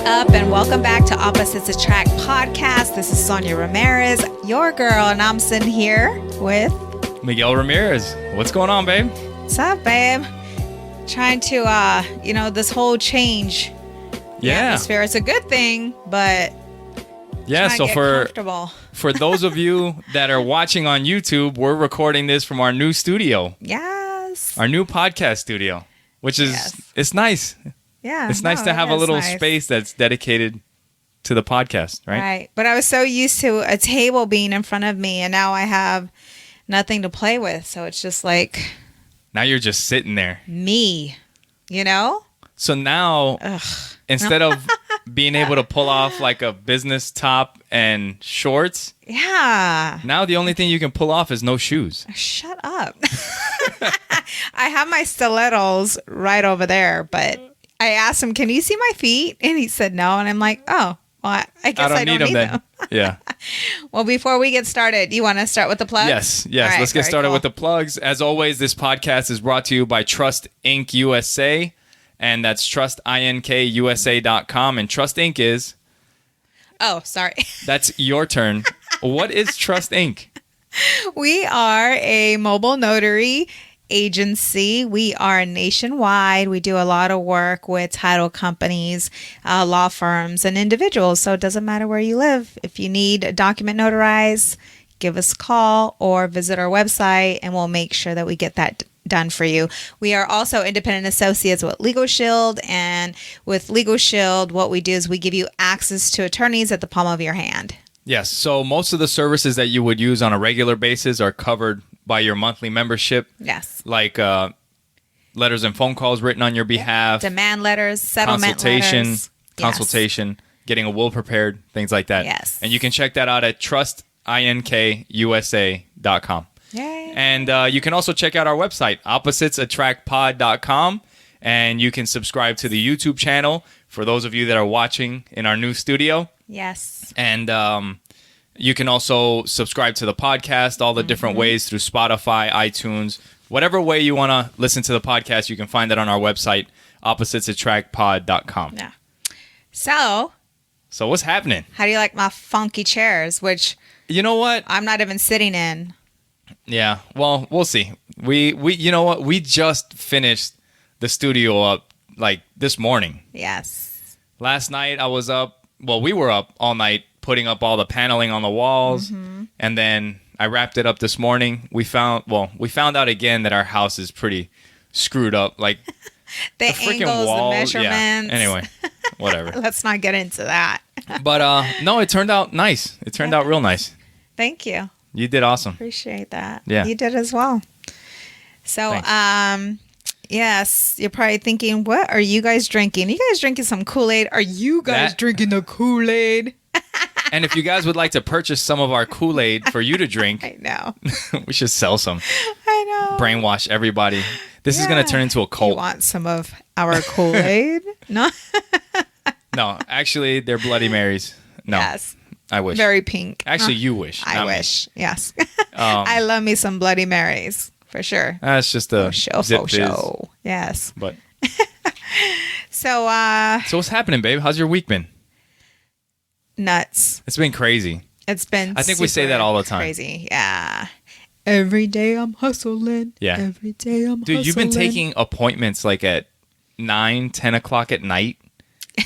up, and welcome back to Opposites Attract podcast. This is Sonja Ramirez, your girl, and I'm sitting here with Miguel Ramirez. What's going on, babe? What's up, babe? Trying to, this whole change. The atmosphere. It's a good thing, but so for those of you that are watching on YouTube, we're recording this from our new studio. Yes. Our new podcast studio, which is it's nice. Yeah. It's nice to have a little space that's dedicated to the podcast, right? Right. But I was so used to a table being in front of me, and now I have nothing to play with. So it's just like... Now you're just sitting there. Me, So now, instead of being able to pull off like a business top and shorts... Yeah. Now the only thing you can pull off is no shoes. Shut up. I have my stilettos right over there, but... I asked him, can you see my feet? And he said no. And I'm like, oh, well, I guess I don't need them. Yeah. Well, before we get started, you want to start with the plugs? Yes. Right, let's get started with the plugs. As always, this podcast is brought to you by Trust Inc. USA. And that's trustinkusa.com. And Trust Inc. is... Oh, sorry. That's your turn. What is Trust Inc.? We are a mobile notary agency. We are nationwide. We do a lot of work with title companies, law firms, and individuals. So it doesn't matter where you live. If you need a document notarized, give us a call or visit our website, and we'll make sure that we get that done for you. We are also independent associates with Legal Shield, and with Legal Shield, what we do is we give you access to attorneys at the palm of your hand. Yes. So most of the services that you would use on a regular basis are covered by your monthly membership. Yes. Like letters and phone calls written on your behalf. Demand letters, settlement letters. Consultation, getting a will prepared, things like that. Yes. And you can check that out at trustinkusa.com. Yay. And you can also check out our website, oppositesattractpod.com. And you can subscribe to the YouTube channel for those of you that are watching in our new studio. Yes. And you can also subscribe to the podcast all the different ways through Spotify, iTunes, whatever way you want to listen to the podcast. You can find that on our website, oppositesattractpod.com. Yeah. So what's happening? How do you like my funky chairs, which you know what? I'm not even sitting in. Yeah. Well, we'll see. We you know what? We just finished the studio up like this morning. Yes. Last night I was up. Well, we were up all night putting up all the paneling on the walls, and then I wrapped it up this morning. We found out again that our house is pretty screwed up. Like the angles, walls, the measurements. Yeah. Anyway, whatever. Let's not get into that. But no, it turned out nice. It turned out real nice. Thank you. You did awesome. Appreciate that. Yeah. You did as well. So, thanks. yes, you're probably thinking, what are you guys drinking? Are you guys drinking some Kool-Aid? Are you guys drinking the Kool-Aid? And if you guys would like to purchase some of our Kool-Aid for you to drink, I know. we should sell some. I know. Brainwash everybody. This is going to turn into a cult. You want some of our Kool-Aid? No. No, actually, they're Bloody Marys. No. Yes. I wish. Very pink. Actually, you wish. I wish. Me. Yes. I love me some Bloody Marys. For sure. That's just a show. Yes. But so what's happening, babe? How's your week been? Nuts. It's been crazy. It's been I think we say that all the time. Crazy. Yeah. Every day I'm hustling. Yeah. Every day I'm hustling. Dude, you've been taking appointments like at 9, 10 o'clock at night.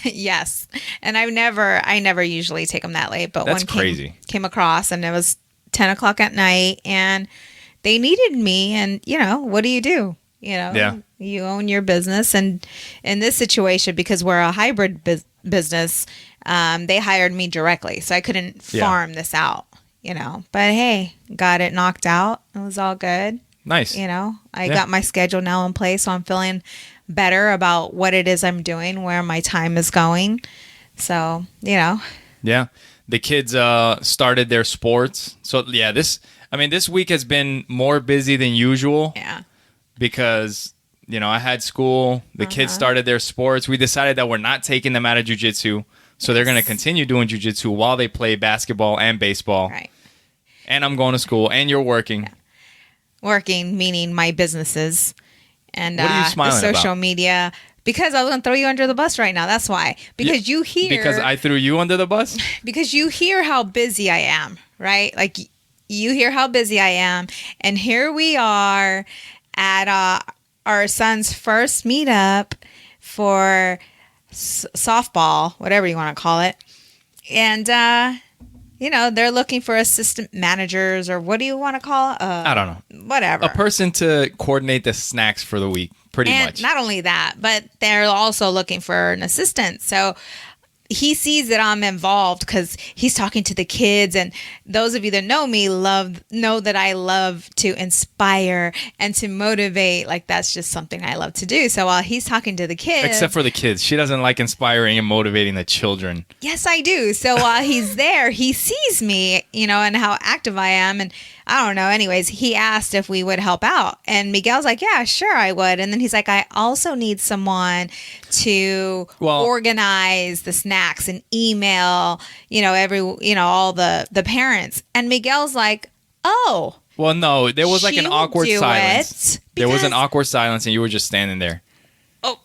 Yes. And I never usually take them that late, but that's one crazy. Came across, and it was 10 o'clock at night, and they needed me, and what do? Yeah. You own your business, and in this situation, because we're a hybrid business, they hired me directly, so I couldn't farm this out, But hey, got it knocked out. It was all good. Nice. I got my schedule now in place, so I'm feeling better about what it is I'm doing, where my time is going. So, Yeah. The kids started their sports. So, yeah, this week has been more busy than usual. Yeah. Because, I had school. The kids started their sports. We decided that we're not taking them out of Jiu Jitsu. So they're going to continue doing Jiu Jitsu while they play basketball and baseball. Right. And I'm going to school. And you're working. Yeah. Working, meaning my businesses. And what are you smiling the social about? media Because I was going to throw you under the bus right now. That's why. Because you hear... Because I threw you under the bus? Because you hear how busy I am, right? Like, you hear how busy I am. And here we are at our son's first meetup for softball, whatever you want to call it. And, they're looking for assistant managers, or what do you want to call it? I don't know. Whatever. A person to coordinate the snacks for the week, pretty much. Not only that, but they're also looking for an assistant. So he sees that I'm involved because he's talking to the kids. And those of you that know me know that I love to inspire and to motivate. Like, that's just something I love to do. So while he's talking to the kids... Except for the kids. She doesn't like inspiring and motivating the children. Yes, I do. So while he's there, he sees me, and how active I am. And I don't know. Anyways, he asked if we would help out. And Miguel's like, yeah, sure, I would. And then he's like, I also need someone to organize the snacks and email, all the parents. And Miguel's like, oh. Well, no, there was like an awkward silence. There was an awkward silence and you were just standing there. Oh,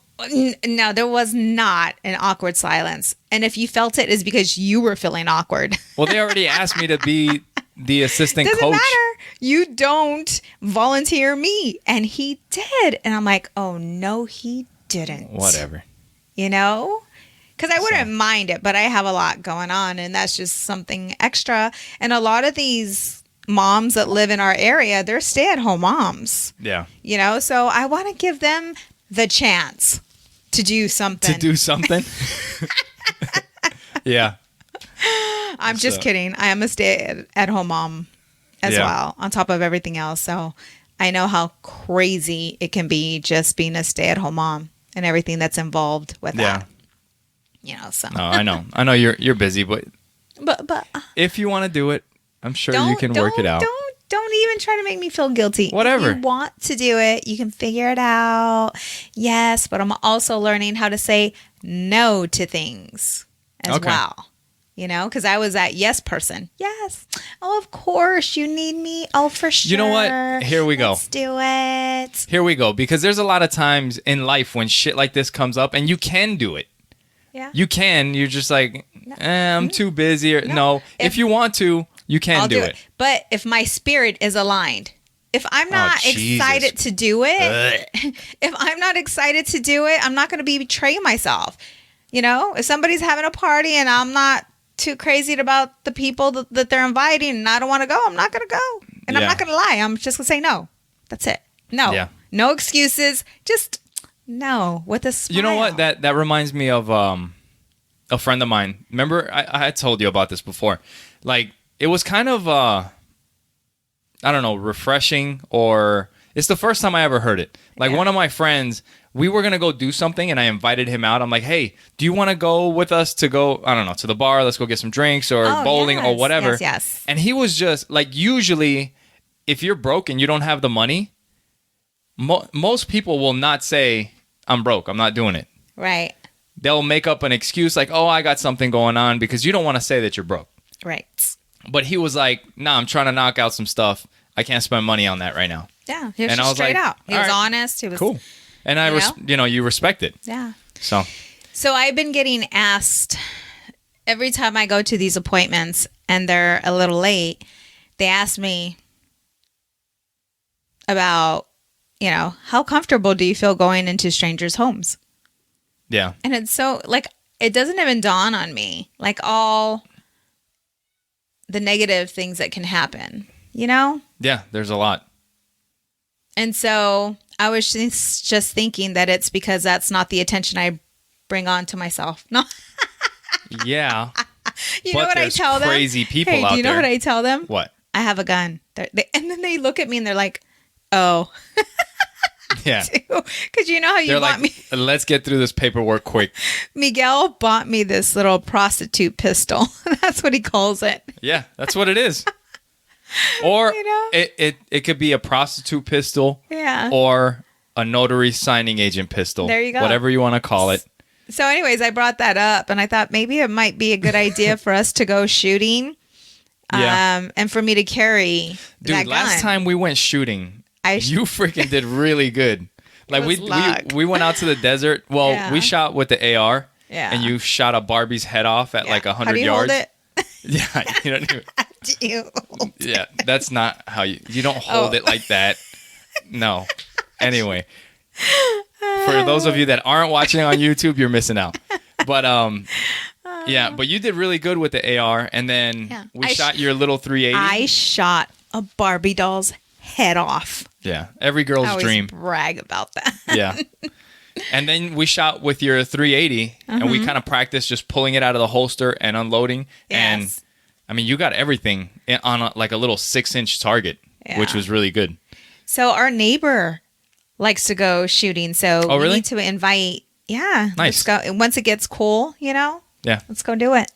no, there was not an awkward silence. And if you felt it, is because you were feeling awkward. Well, they already asked me to be the assistant coach. Doesn't matter. You don't volunteer me. And he did. And I'm like, oh, no, he didn't. Whatever. Because I wouldn't mind it, but I have a lot going on. And that's just something extra. And a lot of these moms that live in our area, they're stay-at-home moms. Yeah. So I want to give them the chance to do something. Yeah. I'm just kidding. I am a stay-at-home mom as well, on top of everything else. So I know how crazy it can be just being a stay-at-home mom and everything that's involved with that. So. No, I know. I know you're busy, but if you want to do it, I'm sure you can work it out. Don't even try to make me feel guilty. Whatever. If you want to do it, you can figure it out. Yes, but I'm also learning how to say no to things as well. Because I was that yes person. Yes. Oh, of course. You need me. Oh, for sure. You know what? Here we go. Let's do it. Here we go. Because there's a lot of times in life when shit like this comes up and you can do it. Yeah. You can. You're just like, I'm too busy. Or, no. If you want to, you can I'll do it. But if my spirit is aligned, if I'm not excited to do it, I'm not going to be betraying myself. If somebody's having a party and I'm not too crazy about the people that they're inviting and I don't want to go, I'm not going to go. And I'm not going to lie. I'm just going to say no. That's it. No. Yeah. No excuses. Just no with a smile. You know what? That reminds me of a friend of mine. Remember, I had told you about this before. Like, it was kind of, I don't know, refreshing, or it's the first time I ever heard it. Like, one of my friends, we were going to go do something, and I invited him out. I'm like, hey, do you want to go with us to go, I don't know, to the bar? Let's go get some drinks or bowling or whatever. Yes. And he was just, like, usually, if you're broke and you don't have the money, most people will not say, I'm broke, I'm not doing it. Right. They'll make up an excuse like, oh, I got something going on, because you don't want to say that you're broke. Right. But he was like, nah, I'm trying to knock out some stuff. I can't spend money on that right now. Yeah. He was just straight out. He was honest. He was cool. And you respect it. Yeah. So I've been getting asked every time I go to these appointments and they're a little late, they ask me about, how comfortable do you feel going into strangers' homes? Yeah. And it's so, like, it doesn't even dawn on me, like, all the negative things that can happen, Yeah, there's a lot. And so I was just thinking that it's because that's not the attention I bring on to myself. No. Yeah. You know what I tell them? Crazy people out there. Do you know what I tell them? What? I have a gun. And then they look at me and they're like, oh. Yeah. Because you know how you bought me. Let's get through this paperwork quick. Miguel bought me this little prostitute pistol. That's what he calls it. Yeah, that's what it is. Or it could be a prostitute pistol. Yeah. Or a notary signing agent pistol. There you go. Whatever you want to call it. So anyways, I brought that up and I thought maybe it might be a good idea for us to go shooting. Yeah. And for me to carry that gun. Dude, last time we went shooting, you freaking did really good. Like was luck. we went out to the desert. Well, Yeah. we shot with the AR. Yeah. And you shot a Barbie's head off at like 100 How do you yards. hold it? Yeah, you don't even, Do you hold yeah, that's not how you don't hold it like that. No. Anyway, for those of you that aren't watching on YouTube, you're missing out. But yeah, but you did really good with the AR, and then we shot your little 380. I shot a Barbie doll's head off. Yeah, every girl's I always dream. brag about that. Yeah. And then we shot with your 380, and we kind of practiced just pulling it out of the holster and unloading. And Yes. I mean, you got everything on like a little 6-inch target, which was really good. So our neighbor likes to go shooting. So Oh, really? we need to invite. Yeah. Nice. Let's go. Once it gets cool, Yeah. let's go do it.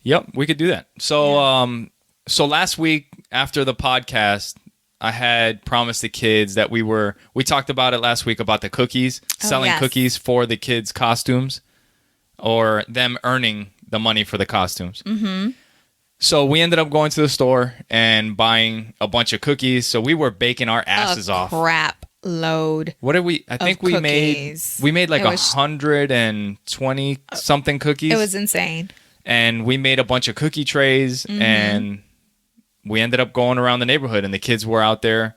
Yep, we could do that. So, so last week after the podcast, I had promised the kids that we talked about it last week about the cookies, selling yes. cookies for the kids' costumes, or them earning the money for the costumes. Mm-hmm. So we ended up going to the store and buying a bunch of cookies. So we were baking our asses off. Crap load. What did we? I think we cookies. made like It was- 120 something cookies. It was insane. And we made a bunch of cookie trays, and we ended up going around the neighborhood, and the kids were out there,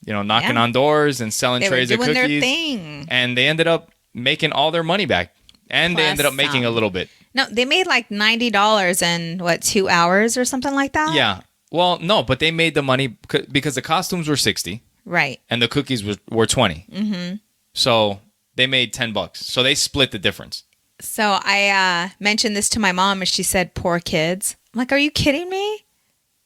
knocking on doors and selling They were trays of doing cookies. their thing. And they ended up making all their money back, and they Plus ended up making a some. little bit. No, they made like $90 in 2 hours or something like that? Yeah. Well, no, but they made the money because the costumes were 60 Right. and the cookies were 20. Mm-hmm. So they made $10. So they split the difference. So I mentioned this to my mom and she said, poor kids. I'm like, are you kidding me?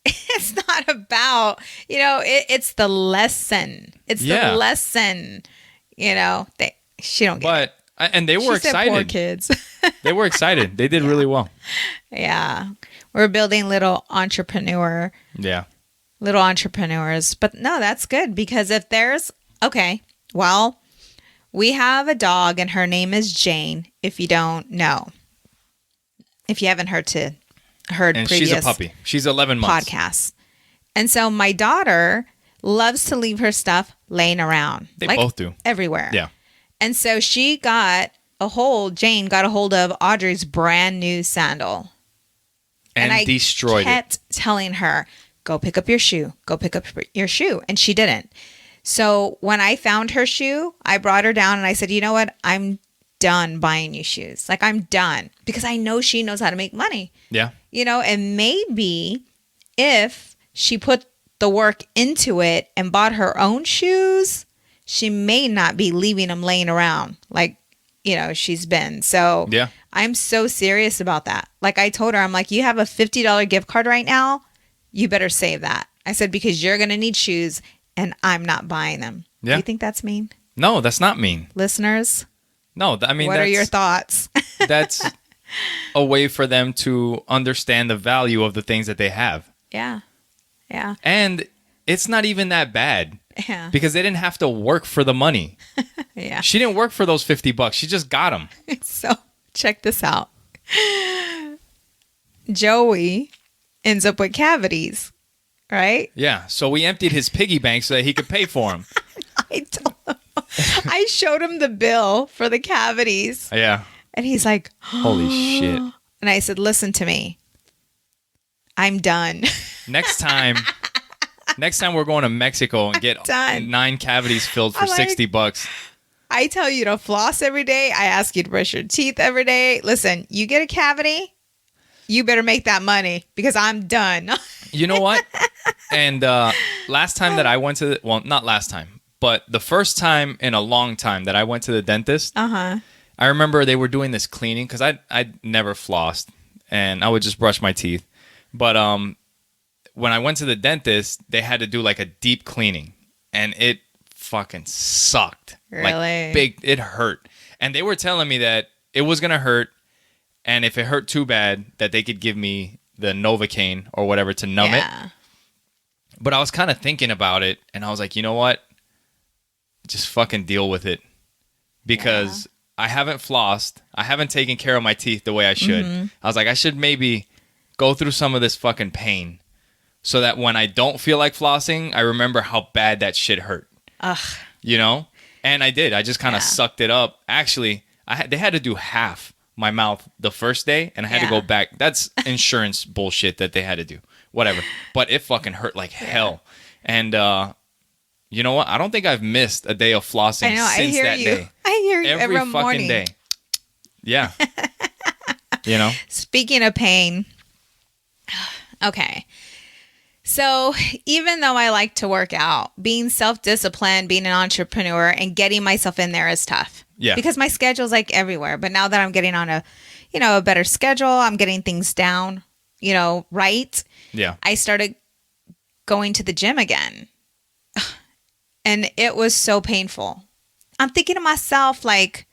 It's not about, it's the lesson. It's Yeah. the lesson, she don't get it. But and they were She said, excited. poor kids. They were excited. They did really well. Yeah. We're building little entrepreneurs. Yeah. But no, that's good because if there's, we have a dog and her name is Jane, if you don't know. If you haven't heard And previous she's a puppy. She's 11 months. podcasts. And so my daughter loves to leave her stuff laying around. They both do. Everywhere. Yeah. And so Jane got a hold of Audrey's brand new sandal. And I destroyed it. kept telling her, go pick up your shoe. Go pick up your shoe. And she didn't. So when I found her shoe, I brought her down and I said, you know what? I'm done buying you shoes. Like, I'm done. Because I know she knows how to make money. Yeah. And maybe if she put the work into it and bought her own shoes, she may not be leaving them laying around like, she's been. So Yeah. I'm so serious about that. Like I told her, I'm like, you have a $50 gift card right now. You better save that. I said, because you're going to need shoes and I'm not buying them. Yeah. Do you think that's mean? No, that's not mean. Listeners, No, I mean, what are your thoughts? That's a way for them to understand the value of the things that they have. Yeah. Yeah. And it's not even that bad Yeah. because they didn't have to work for the money. Yeah. She didn't work for those $50. She just got them. So check this out. Joey ends up with cavities, right? Yeah. So we emptied his piggy bank so that he could pay for them. I showed him the bill for the cavities Yeah. and he's like, Holy shit. and I said, listen to me. I'm done. Next time we're going to Mexico and get done. 9 cavities filled for I'm like- $60. I tell you to floss every day. I ask you to brush your teeth every day. Listen, you get a cavity, you better make that money because I'm done. You know what? And last time that I went to not last time, but the first time in a long time that I went to the dentist, I remember they were doing this cleaning because I never flossed and I would just brush my teeth. But when I went to the dentist, they had to do like a deep cleaning and it fucking sucked. Really? Like it hurt. And they were telling me that it was going to hurt. And if it hurt too bad, that they could give me the Novocaine or whatever to numb it. But I was kind of thinking about it, and I was like, you know what? Just fucking deal with it. Because I haven't flossed. I haven't taken care of my teeth the way I should. I was like, I should maybe go through some of this fucking pain so that when I don't feel like flossing, I remember how bad that shit hurt. Ugh. You know? And I did. I just kind of sucked it up. Actually, they had to do half my mouth the first day, and I had to go back. That's insurance bullshit that they had to do. Whatever. But it fucking hurt like hell. And you know what? I don't think I've missed a day of flossing since that day. I hear you every fucking morning. day. Yeah. You know? Speaking of pain. Okay. So even though I like to work out, being self-disciplined, being an entrepreneur, and getting myself in there is tough. Yeah. Because my schedule's like everywhere. But now that I'm getting on a better schedule, I'm getting things down, right. Yeah. I started going to the gym again. And it was so painful. I'm thinking to myself, like,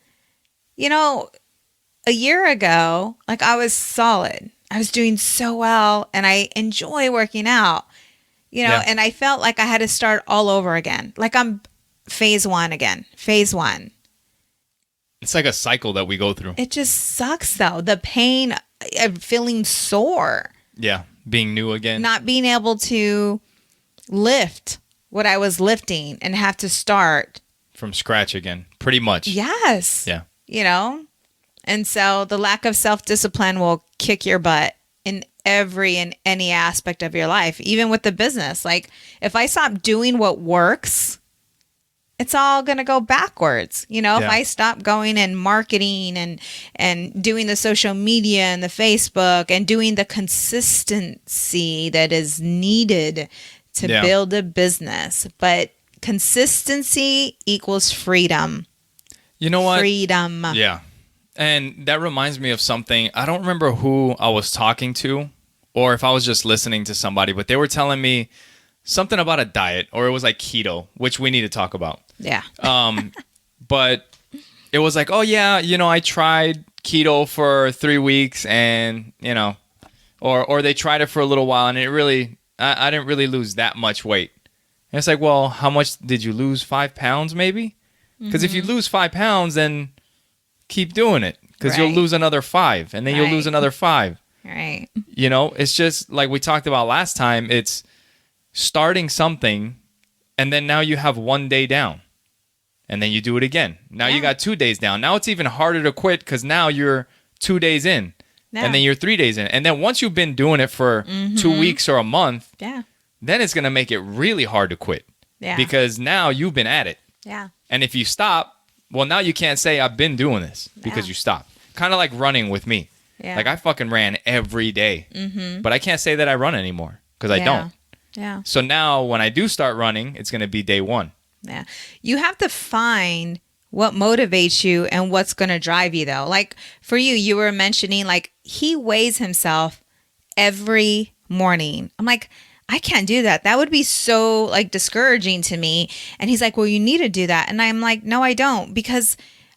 a year ago, like I was solid. I was doing so well and I enjoy working out, and I felt like I had to start all over again. Like I'm phase one again, phase one. It's like a cycle that we go through. It just sucks though. The pain of feeling sore. Yeah. Being new again. Not being able to lift what I was lifting and have to start from scratch again, pretty much. Yes. Yeah. And so the lack of self-discipline will kick your butt in every and any aspect of your life, even with the business. Like if I stop doing what works, it's all going to go backwards. If I stop going and marketing and doing the social media and the Facebook and doing the consistency that is needed to build a business. But consistency equals freedom. You know what? Freedom. Yeah. And that reminds me of something. I don't remember who I was talking to or if I was just listening to somebody, but they were telling me something about a diet, or it was like keto, which we need to talk about. Yeah. But it was like, oh yeah, I tried keto for 3 weeks and, or they tried it for a little while and it really, I didn't really lose that much weight. And it's like, well, how much did you lose? 5 pounds maybe? Because if you lose 5 pounds, then keep doing it, because you'll lose another 5 and then you'll lose another 5. Right. It's just like we talked about last time. It's starting something and then now you have 1 day down and then you do it again. Now you got 2 days down. Now it's even harder to quit because now you're 2 days in and then you're 3 days in. And then once you've been doing it for 2 weeks or a month, then it's going to make it really hard to quit because now you've been at it. Yeah. And if you stop, well, now you can't say I've been doing this because you stopped. Kind of like running with me. Yeah. Like I fucking ran every day, but I can't say that I run anymore because I don't. Yeah. So now when I do start running, it's going to be day 1. Yeah. You have to find what motivates you and what's going to drive you though. Like for you were mentioning like he weighs himself every morning. I'm like, I can't do that. That would be so like discouraging to me. And he's like, well, you need to do that. And I'm like, no, I don't, because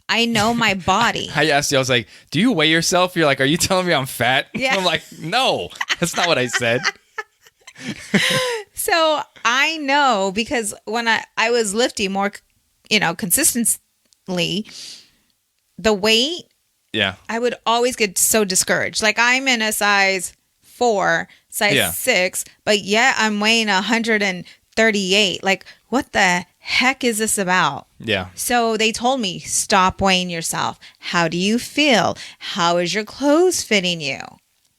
I know my body. I asked you, I was like, do you weigh yourself? You're like, are you telling me I'm fat? Yeah. I'm like, no, that's not what I said. So I know, because when I was lifting more, consistently, the weight, I would always get so discouraged. Like I'm in a size 4, size 6, but yet I'm weighing 138. Like, what the heck is this about? Yeah. So they told me, stop weighing yourself. How do you feel? How is your clothes fitting you?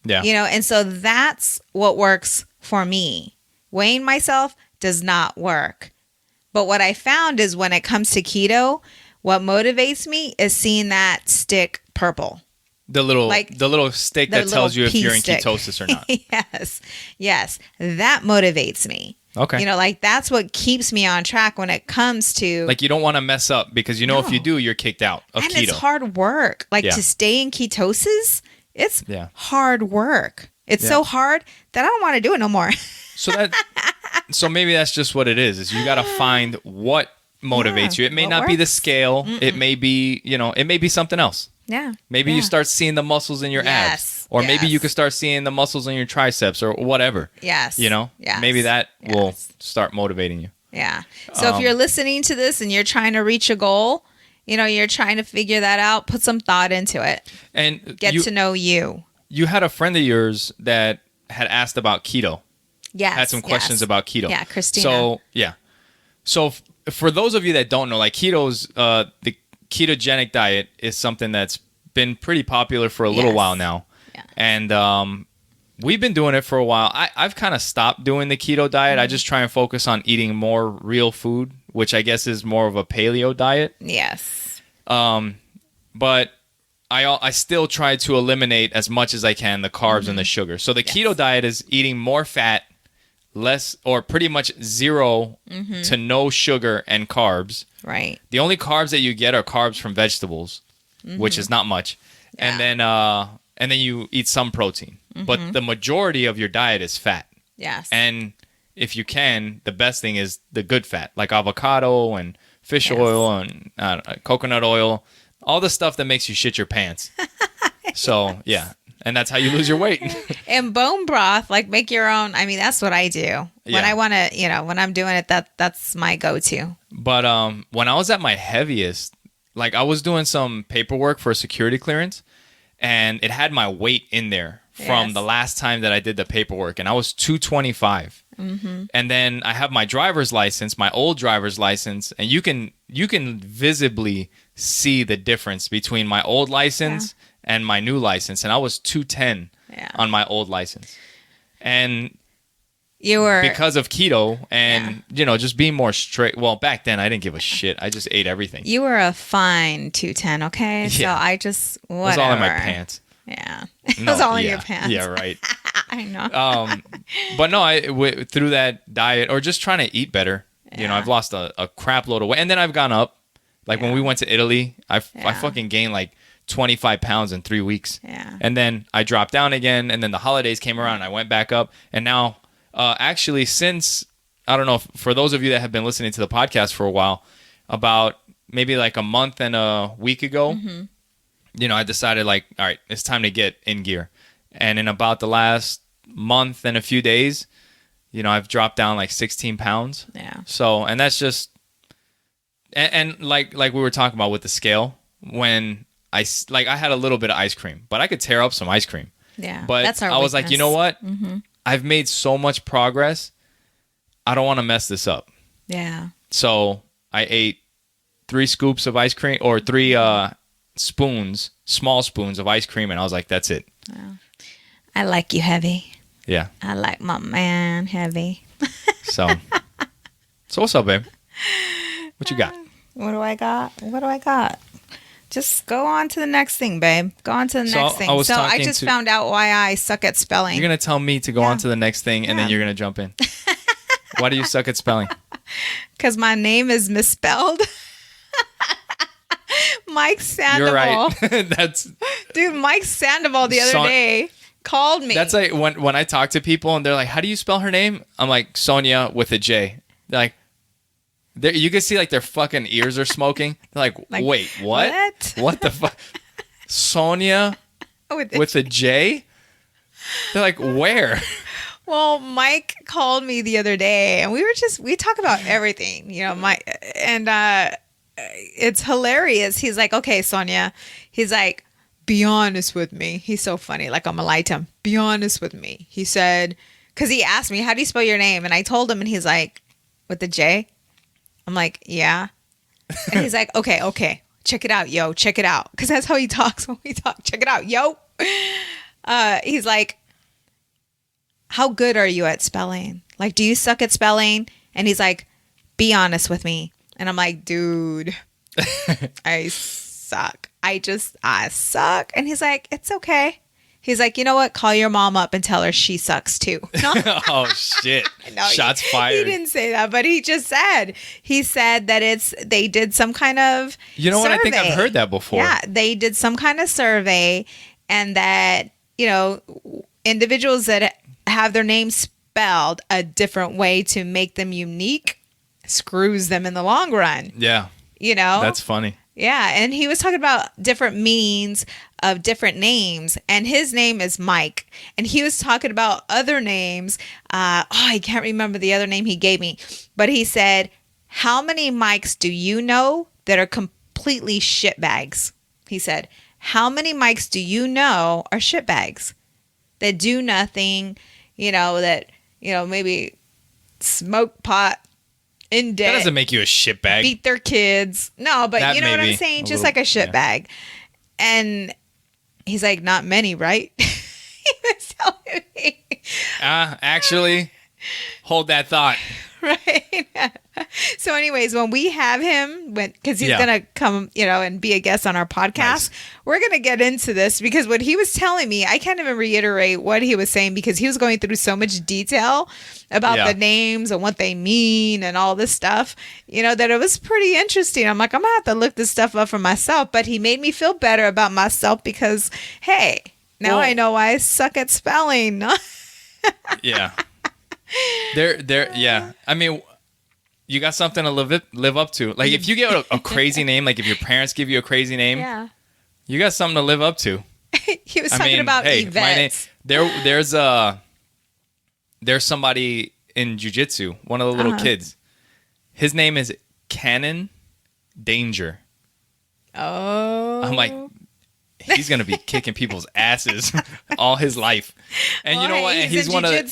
Yeah. And so that's what works for me. Weighing myself does not work. But what I found is when it comes to keto, what motivates me is seeing that stick purple. The little stick that tells you if you're in ketosis or not. Yes. That motivates me. Okay. That's what keeps me on track when it comes to... Like you don't want to mess up because if you do, you're kicked out of keto. And it's hard work. To stay in ketosis, it's hard work. It's so hard that I don't want to do it no more. So maybe that's just what it is you got to find what motivates you. It may not be the scale. Mm-mm. It may be, it may be something else. Yeah. Maybe you start seeing the muscles in your abs. Or maybe you could start seeing the muscles in your triceps or whatever. Yes. Yes. Maybe that will start motivating you. Yeah. So if you're listening to this and you're trying to reach a goal, you're trying to figure that out, put some thought into it. And get to know you. You had a friend of yours that had asked about keto. Yes. Had some questions about keto. Yeah, Christina. So for those of you that don't know, like keto's, the ketogenic diet is something that's been pretty popular for a little while now. Yeah. And we've been doing it for a while. I've kind of stopped doing the keto diet. I just try and focus on eating more real food, which I guess is more of a paleo diet. Yes. But I still try to eliminate as much as I can the carbs and the sugar. So the keto diet is eating more fat, less or pretty much zero to no sugar and carbs. Right. The only carbs that you get are carbs from vegetables, which is not much. Yeah. And then you eat some protein. But the majority of your diet is fat. Yes. And if you can, the best thing is the good fat, like avocado and fish oil and coconut oil, all the stuff that makes you shit your pants. So, yeah. And that's how you lose your weight. And bone broth, like make your own. I mean, that's what I do. When I want to, when I'm doing it, that's my go-to. But when I was at my heaviest, like I was doing some paperwork for a security clearance, and it had my weight in there from the last time that I did the paperwork, and I was 225. And then I have my driver's license, my old driver's license, and you can visibly see the difference between my old license and my new license, and I was 210 on my old license. And you were because of keto and just being more straight. Well, back then I didn't give a shit. I just ate everything. You were a fine 210, okay? Yeah. So I just whatever. It was all in my pants. Yeah, it was all in your pants. Yeah, right. I know. But no, through that diet or just trying to eat better, I've lost a crap load of weight, and then I've gone up. Like when we went to Italy, I fucking gained like 25 pounds in 3 weeks. Yeah. And then I dropped down again, and then the holidays came around, and I went back up, and now. Actually, since, I don't know, for those of you that have been listening to the podcast for a while, about maybe like a month and a week ago, I decided like, all right, it's time to get in gear. And in about the last month and a few days, I've dropped down like 16 pounds. Yeah. So, and that's just, and like we were talking about with the scale, when I had a little bit of ice cream, but I could tear up some ice cream. Yeah. But that's our I was like, you know what? I've made so much progress. I don't want to mess this up. Yeah. So I ate 3 scoops of ice cream or 3 spoons, small spoons of ice cream. And I was like, that's it. Wow. I like you heavy. Yeah. I like my man heavy. So what's up, babe? What you got? What do I got? Just go on to the next thing, babe. Go on to the next thing. So I just found out why I suck at spelling. You're going to tell me to go on to the next thing, and then you're going to jump in. Why do you suck at spelling? Because my name is misspelled. Mike Sandoval. You're right. Dude, Mike Sandoval the other day called me. That's like when I talk to people, and they're like, how do you spell her name? I'm like, Sonja with a J. They're like, you can see like their fucking ears are smoking. They're like wait, what? What the fuck? Sonja with a J? They're like, where? Well, Mike called me the other day, and we talk about everything, it's hilarious. He's like, okay, Sonja. He's like, be honest with me. He's so funny. Like, I'm gonna lie to him. Be honest with me. He said, because he asked me, how do you spell your name? And I told him, and he's like, with the J? I'm like, yeah. And he's like, okay. Check it out, yo. Check it out. Because that's how he talks when we talk. Check it out, yo. He's like, how good are you at spelling? Like, do you suck at spelling? And he's like, be honest with me. And I'm like, dude, I suck. I suck. And he's like, it's okay. He's like, you know what? Call your mom up and tell her she sucks too. Oh, shit. No, Shots fired. He didn't say that, but he just said. He said that they did some kind of what? I think I've heard that before. Yeah, they did some kind of survey, and that, individuals that have their names spelled a different way to make them unique screws them in the long run. Yeah. That's funny. Yeah, and he was talking about different meanings of different names, and his name is Mike, and he was talking about other names. I can't remember the other name he gave me, but he said, how many Mikes do you know that are completely shitbags? He said, how many Mikes do you know are shitbags that do nothing, that maybe smoke pot in debt. That doesn't make you a shitbag. Beat their kids. No, but That you know what may I'm be saying? a Just little- like a shitbag. And he's like, not many, right? He was telling me. Actually, hold that thought. Right. So anyways, when we have him, because he's Yeah. going to come, and be a guest on our podcast, Nice. we're going to get into this because what he was telling me, I can't even reiterate what he was saying because he was going through so much detail about Yeah. the names and what they mean and all this stuff, that it was pretty interesting. I'm like, I'm going to have to look this stuff up for myself, but he made me feel better about myself because, hey, now I know why I suck at spelling. Yeah. Yeah. I mean, you got something to live up to. Like, if you get a crazy name, like if your parents give you a crazy name, Yeah. you got something to live up to. He was talking about events. There's somebody in Jiu Jitsu, one of the little kids. His name is Cannon Danger. Oh. I'm like, he's gonna be kicking people's asses all his life. And you know what? And he's one of the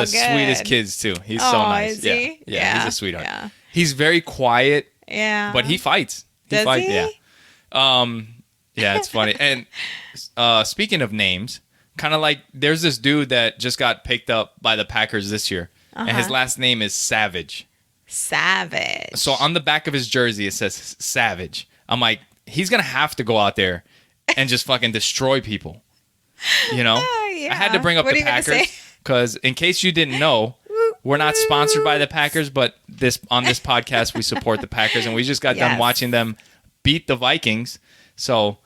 sweetest kids too. He's so nice. Is he? Yeah, he's a sweetheart. Yeah. He's very quiet, Yeah. but he fights. Does fights. he? Yeah. Yeah, it's funny. And speaking of names, kind of like there's this dude that just got picked up by the Packers this year, and his last name is Savage. Savage. So on the back of his jersey it says Savage. I'm like, he's gonna have to go out there and just fucking destroy people. Yeah. I had to bring up What the are you gonna Packers say? because in case you didn't know, we're not sponsored by the Packers, but on this podcast we support the Packers, and we just got done Yes. watching them beat the Vikings. So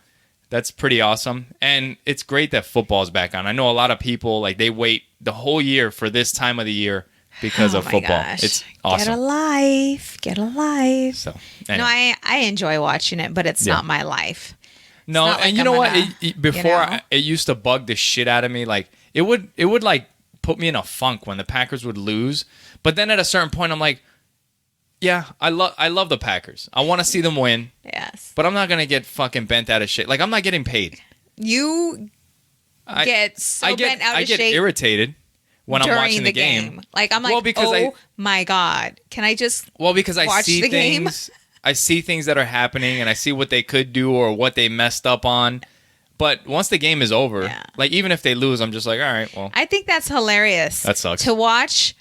that's pretty awesome. And it's great that football's back on. I know a lot of people, like, they wait the whole year for this time of the year because of my football. gosh. It's awesome. Get a life. So No, anyway. I enjoy watching it, but it's Yeah. not my life. No, not and like you know I'm what? gonna, Before it used to bug the shit out of me. Like it would like put me in a funk when the Packers would lose. But then at a certain point, I'm like, yeah, I love the Packers. I want to see them win. Yes. But I'm not gonna get fucking bent out of shape. Like I'm not getting paid. You get so bent out I of get shape irritated when I'm during watching the game. Like I'm like, Well, because my God, can I just because I watch see the game? things. I see things that are happening, and I see what they could do or what they messed up on. But once the game is over, Yeah. like even if they lose, I'm just like, all right, well, I think that's hilarious. That sucks. To watch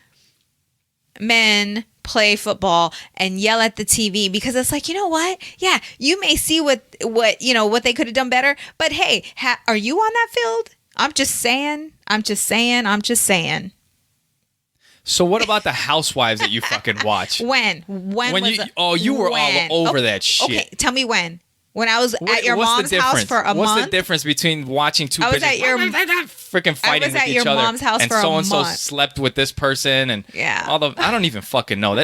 men play football and yell at the TV because it's like, you know what? Yeah, you may see what they could have done better, but hey, are you on that field? I'm just saying. So what about the Housewives that you fucking watch? When was you were when? all over that shit. Okay, tell me when. When I was at your What's mom's the house difference? for a month. What's the difference between watching two I was bitches at your- freaking fighting with at each your other mom's house and for a so and so month. slept with this person and Yeah. I don't even fucking know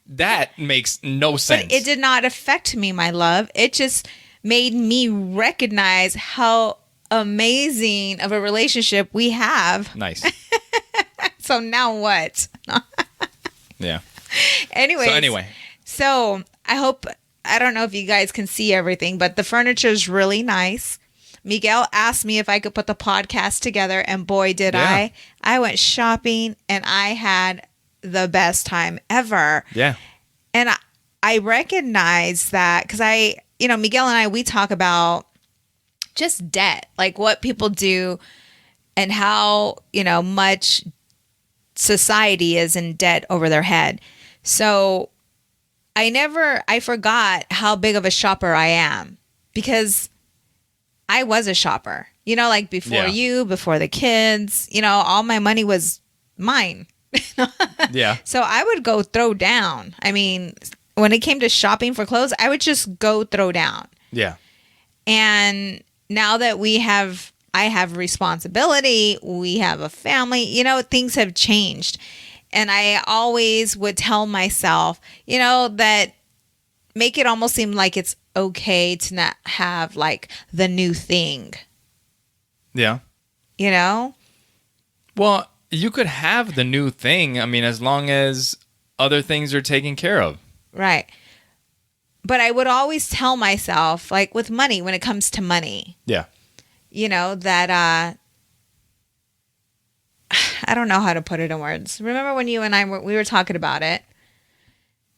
that makes no sense. But it did not affect me, my love. It just made me recognize how amazing of a relationship we have. Nice. So now what? Yeah. Anyway. So I don't know if you guys can see everything, but the furniture is really nice. Miguel asked me if I could put the podcast together, and boy, did Yeah. I. I went shopping, and I had the best time ever. Yeah. And I recognize that because Miguel and I, we talk about just debt, like what people do and how, much society is in debt over their head. So I forgot how big of a shopper I am because I was a shopper, like before before the kids, all my money was mine. Yeah. So I would go throw down. I mean, when it came to shopping for clothes, I would just go throw down. Yeah. And now that I have responsibility, we have a family, things have changed. And I always would tell myself, that make it almost seem like it's okay to not have like the new thing, Yeah. Well, you could have the new thing. I mean, as long as other things are taken care of. Right. But I would always tell myself, like with money, when it comes to money, Yeah. that I don't know how to put it in words. Remember when you and we were talking about it?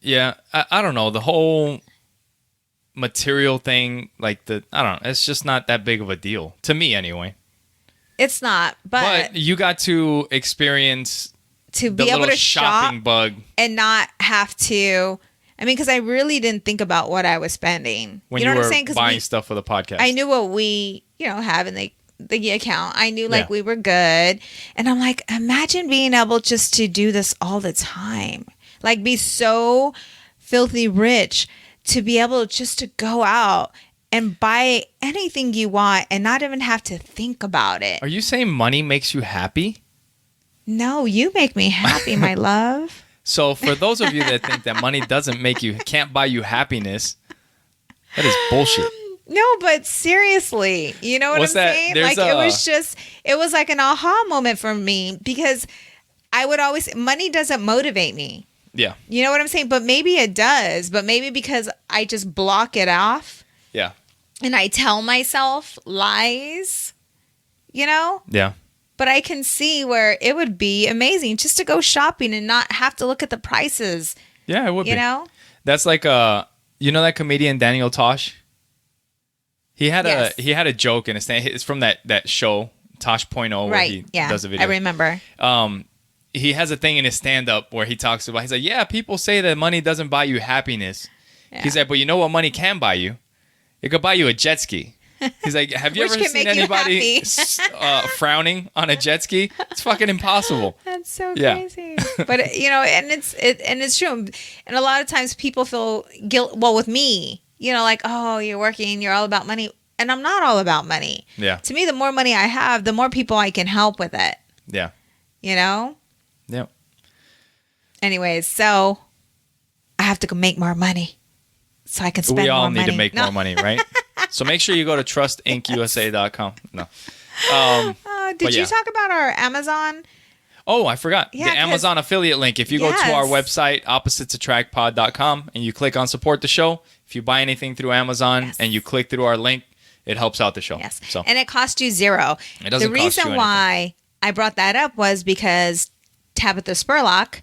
Yeah, I don't know. The whole material thing, like I don't know. It's just not that big of a deal to me, anyway. It's not, but you got to experience to the be able little to shopping shop bug and not have to. I mean, because I really didn't think about what I was spending. when you know you what were I'm saying? 'Cause buying stuff for the podcast. I knew what we, have in the account. I knew like Yeah. we were good. And I'm like, imagine being able just to do this all the time. Like be so filthy rich to be able just to go out and buy anything you want and not even have to think about it. Are you saying money makes you happy? No, you make me happy, my love. So for those of you that think that money can't buy you happiness, that is bullshit. No, but seriously, you know what What's I'm that? saying? There's It was like an aha moment for me because I would always, money doesn't motivate me. Yeah. You know what I'm saying? But maybe it does. But maybe because I just block it off Yeah. and I tell myself lies, Yeah. But I can see where it would be amazing just to go shopping and not have to look at the prices. Yeah, it would be. You know? That's like that comedian Daniel Tosh? He had Yes. a joke in his stand. It's from that show Tosh.0 where Right. he Yeah. does a video. I remember. He has a thing in his stand-up where he talks about, he's like, yeah, people say that money doesn't buy you happiness. Yeah. He's like, but you know what money can buy you? It could buy you a jet ski. He's like, have you Which ever can seen make you anybody happy. frowning on a jet ski? It's fucking impossible. That's so Yeah. crazy. But and it's true. And a lot of times people feel guilt. Well, with me, like, oh, you're working, you're all about money, and I'm not all about money. Yeah. To me, the more money I have, the more people I can help with it. Yeah. Yeah. Anyways, so I have to go make more money so I can spend more money. We all need to make more money, right? So make sure you go to trustinkusa.com. No. Did you yeah. talk about our Amazon? Oh, I forgot. Yeah, the Amazon affiliate link. If you go to our website, oppositesattractpod.com, and you click on support the show, if you buy anything through Amazon and you click through our link, it helps out the show. Yes. So And it costs you $0. It doesn't The cost you reason why I brought that up was because Tabitha Spurlock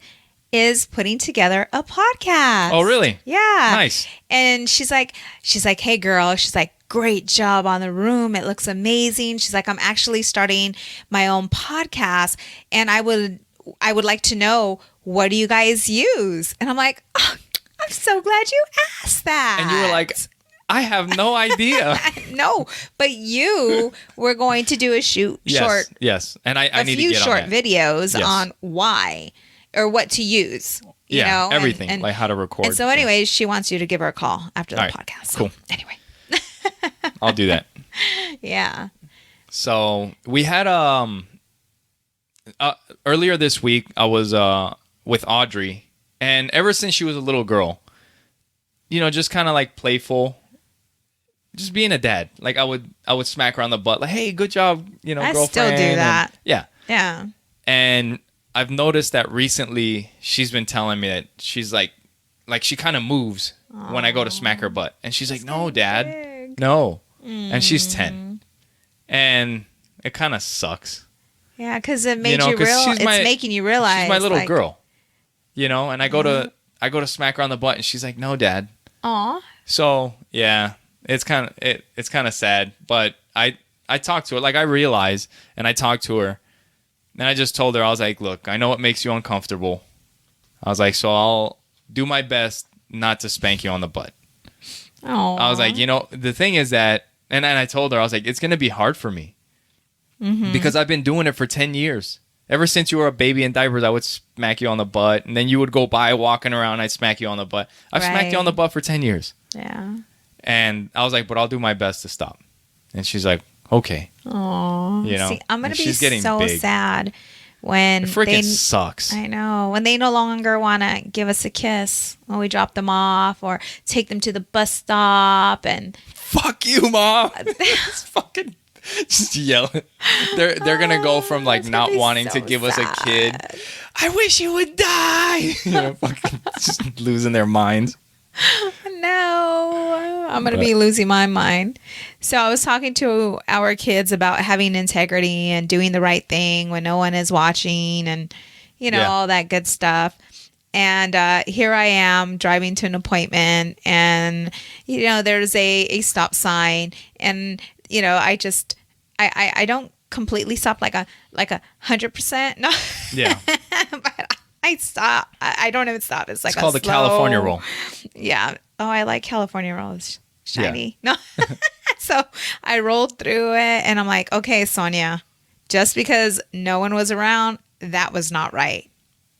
is putting together a podcast. Oh, really? Yeah. Nice. And she's like, hey girl, she's like, great job on the room. It looks amazing. She's like, I'm actually starting my own podcast and I would like to know, what do you guys use? And I'm like, oh, I'm so glad you asked that. And you were like, I have no idea. No, but you were going to do a short. Yes. And I need to few get short on that. videos Yes. on why or what to use. You know, everything, and like how to record. And so, anyways, she wants you to give her a call after the All right, podcast. cool. So, anyway, I'll do that. yeah. So we had earlier this week I was with Audrey, and ever since she was a little girl, just kind of like playful, just being a dad. Like I would smack her on the butt, like, hey, good job, I girlfriend. still do that. Yeah. Yeah. And I've noticed that recently she's been telling me that she's like she kind of moves when I go to smack her butt, and she's like, no, Dad, big. no. And she's 10, and it kind of sucks. Yeah, because it made 'cause it's making you realize she's my little like, girl, and I go to smack her on the butt, and she's like, no, Dad. Aw. So yeah, it's kind of sad, but I talked to her, like I realized, and I talked to her, and I just told her, I was like, look, I know it makes you uncomfortable. I was like, so I'll do my best not to spank you on the butt. Oh. I was like, the thing is that, and I told her, I was like, it's going to be hard for me. Mm-hmm. Because I've been doing it for 10 years. Ever since you were a baby in diapers, I would smack you on the butt. And then you would go by walking around, I'd smack you on the butt. I've smacked you on the butt for 10 years. Yeah. And I was like, but I'll do my best to stop. And she's like, okay. Oh. See, I'm going to be she's getting so big. sad when It freaking sucks. I know. When they no longer want to give us a kiss when we drop them off or take them to the bus stop and Fuck you, Mom. It's fucking just yell. They're gonna go from like That's not gonna be wanting so to give us a kid. sad. I wish you would die. Fucking just losing their minds. No, I'm going to be losing my mind. So I was talking to our kids about having integrity and doing the right thing when no one is watching and, Yeah. all that good stuff. And here I am driving to an appointment, and there's a stop sign, and I don't completely stop like 100%. No. Yeah. But I stop. I don't even stop. It's like It's called the California roll. Yeah. Oh, I like California rolls. Shiny. Yeah. No. So I rolled through it, and I'm like, okay, Sonja, just because no one was around, that was not right.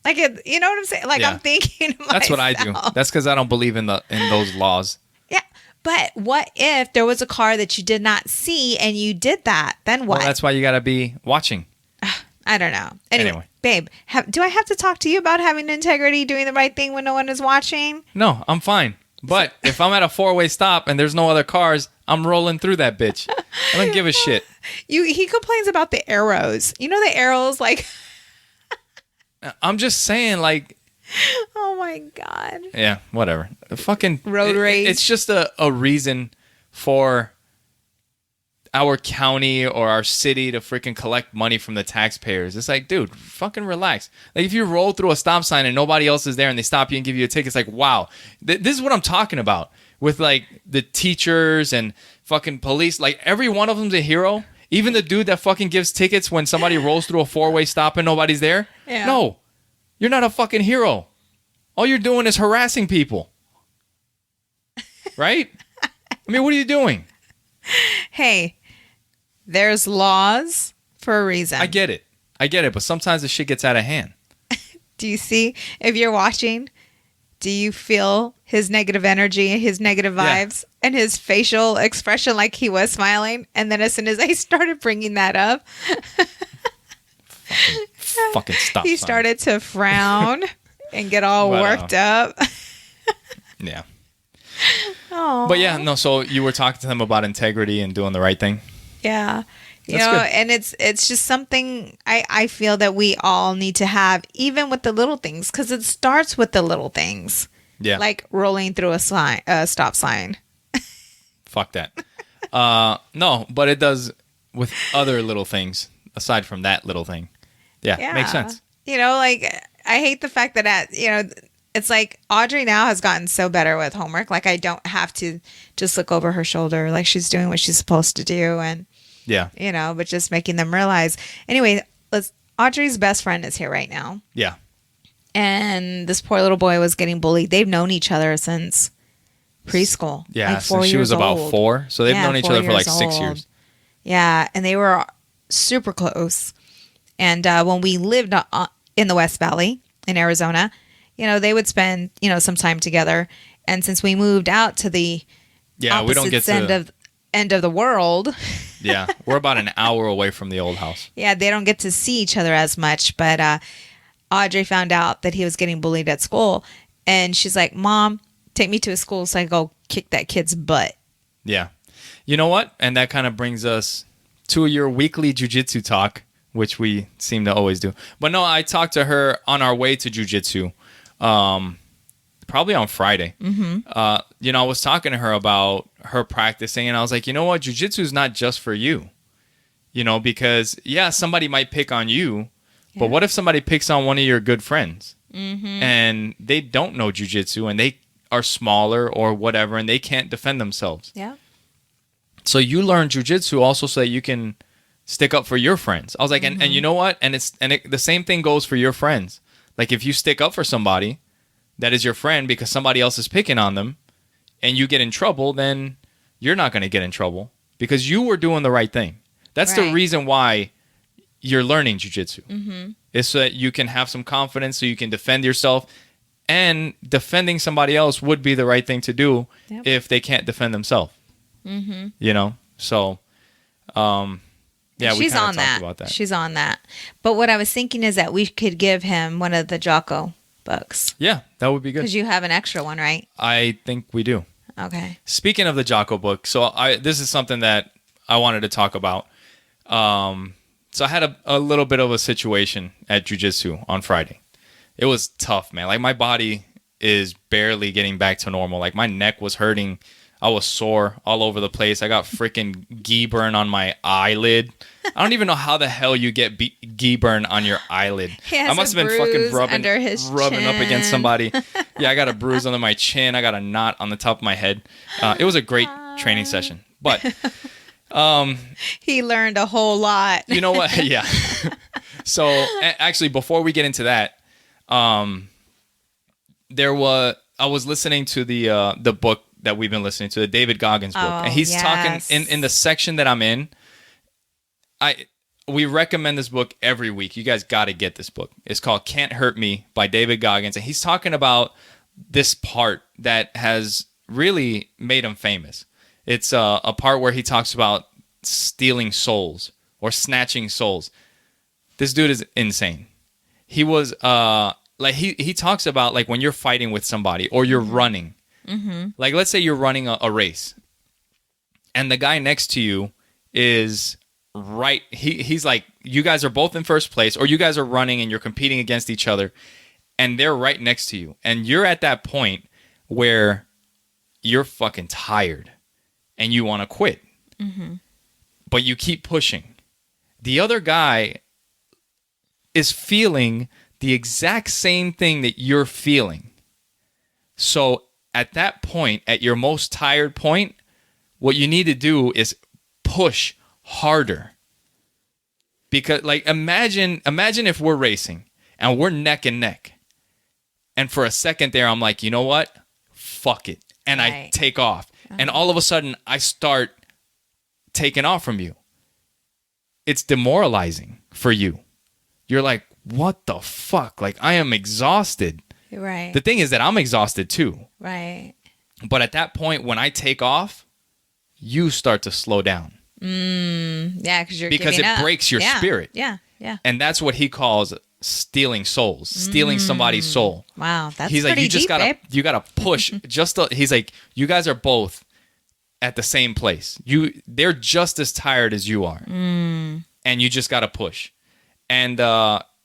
Like, you know what I'm saying? Like, yeah. I'm thinking to myself. That's what I do. That's because I don't believe in those laws. Yeah. But what if there was a car that you did not see and you did that? Then what? Well, that's why you got to be watching. I don't know. Anyway. Babe, do I have to talk to you about having integrity, doing the right thing when no one is watching? No, I'm fine. But if I'm at a 4-way stop and there's no other cars, I'm rolling through that bitch. I don't give a shit. He complains about the arrows. You know the arrows, like... I'm just saying, like... Oh, my God. Yeah, whatever. Fucking... Road rage. It's just a reason for our county or our city to freaking collect money from the taxpayers. It's like, dude, fucking relax. Like, if you roll through a stop sign and nobody else is there and they stop you and give you a ticket, it's like, wow. This is what I'm talking about with, like, the teachers and fucking police. Like, every one of them's a hero. Even the dude that fucking gives tickets when somebody rolls through a 4-way stop and nobody's there. Yeah. No, you're not a fucking hero. All you're doing is harassing people. Right? I mean, what are you doing? Hey, there's laws for a reason. I get it. But sometimes the shit gets out of hand. Do you see? If you're watching, do you feel his negative energy, his negative vibes, and his facial expression like he was smiling? And then as soon as I started bringing that up, fucking stop. He started to frown and get all worked up. Yeah. Aww. But yeah, no, so you were talking to them about integrity and doing the right thing? Yeah. Good. And it's just something I feel that we all need to have, even with the little things, because it starts with the little things. Yeah. Like rolling through a stop sign. Fuck that. No, but it does with other little things aside from that little thing. Yeah. Makes sense. Like, I hate the fact that it's like Audrey now has gotten so better with homework. Like, I don't have to just look over her shoulder. Like, she's doing what she's supposed to do. And, but just making them realize. Anyway, Audrey's best friend is here right now. Yeah. And this poor little boy was getting bullied. They've known each other since preschool. Yeah. Like 4 since she was years about old. 4. So they've known each other for like 6 years. Yeah. And they were super close. And when we lived in the West Valley in Arizona, they would spend, some time together. And since we moved out to the we don't get end of the world. Yeah, we're about an hour away from the old house. Yeah, they don't get to see each other as much. But Audrey found out that he was getting bullied at school. And she's like, Mom, take me to a school so I go kick that kid's butt. Yeah. You know what? And that kind of brings us to your weekly jiu-jitsu talk, which we seem to always do. But no, I talked to her on our way to jiu-jitsu. Probably on Friday. Mm-hmm. I was talking to her about her practicing, and I was like, you know what? Jiu-jitsu is not just for you. Because, somebody might pick on you, but what if somebody picks on one of your good friends? Mm-hmm. And they don't know jiu-jitsu, and they are smaller or whatever, and they can't defend themselves. Yeah. So you learn jiu-jitsu also so that you can stick up for your friends. I was like, and you know what? And the same thing goes for your friends. Like, if you stick up for somebody that is your friend because somebody else is picking on them and you get in trouble, then you're not going to get in trouble because you were doing the right thing. That's the reason why you're learning jiu-jitsu. Mm-hmm. Is so that you can have some confidence so you can defend yourself, and defending somebody else would be the right thing to do if they can't defend themselves. Mm-hmm. So, she's on that. About that. She's on that. But what I was thinking is that we could give him one of the Jocko books. Yeah, that would be good. Because you have an extra one, right? I think we do. Okay. Speaking of the Jocko book, so this is something that I wanted to talk about. So I had a little bit of a situation at jiu-jitsu on Friday. It was tough, man. Like, my body is barely getting back to normal. Like, my neck was hurting I was sore all over the place. I got freaking gi burn on my eyelid. I don't even know how the hell you get gi burn on your eyelid. I must have been fucking rubbing up against somebody. Yeah, I got a bruise under my chin. I got a knot on the top of my head. It was a great training session. But he learned a whole lot. You know what? Yeah. So actually, before we get into that, I was listening to the book that we've been listening to, the David Goggins book, and he's talking in the section that I'm in. We recommend this book every week. You guys got to get this book. It's called Can't Hurt Me by David Goggins, and he's talking about this part that has really made him famous. It's a part where he talks about stealing souls or snatching souls. This dude is insane. He was like he talks about like when you're fighting with somebody or you're running. Mm-hmm. Like let's say you're running a race, and the guy next to you is right. He's like, you guys are both in first place, or you guys are running and you're competing against each other, and they're right next to you, and you're at that point where you're fucking tired and you want to quit, but you keep pushing. The other guy is feeling the exact same thing that you're feeling. So at that point, at your most tired point, what you need to do is push harder. Because like imagine if we're racing and we're neck and neck. And for a second there, I'm like, you know what? Fuck it. And I take off. And all of a sudden I start taking off from you. It's demoralizing for you. You're like, what the fuck? Like, I am exhausted. Right. The thing is that I'm exhausted too. Right. But at that point, when I take off, you start to slow down. Yeah, because it breaks your spirit. Yeah. Yeah. And that's what he calls stealing souls, stealing somebody's soul. Wow, that's he's like, pretty you just deep, you gotta push. He's like, you guys are both at the same place. They're just as tired as you are, and you just gotta push. And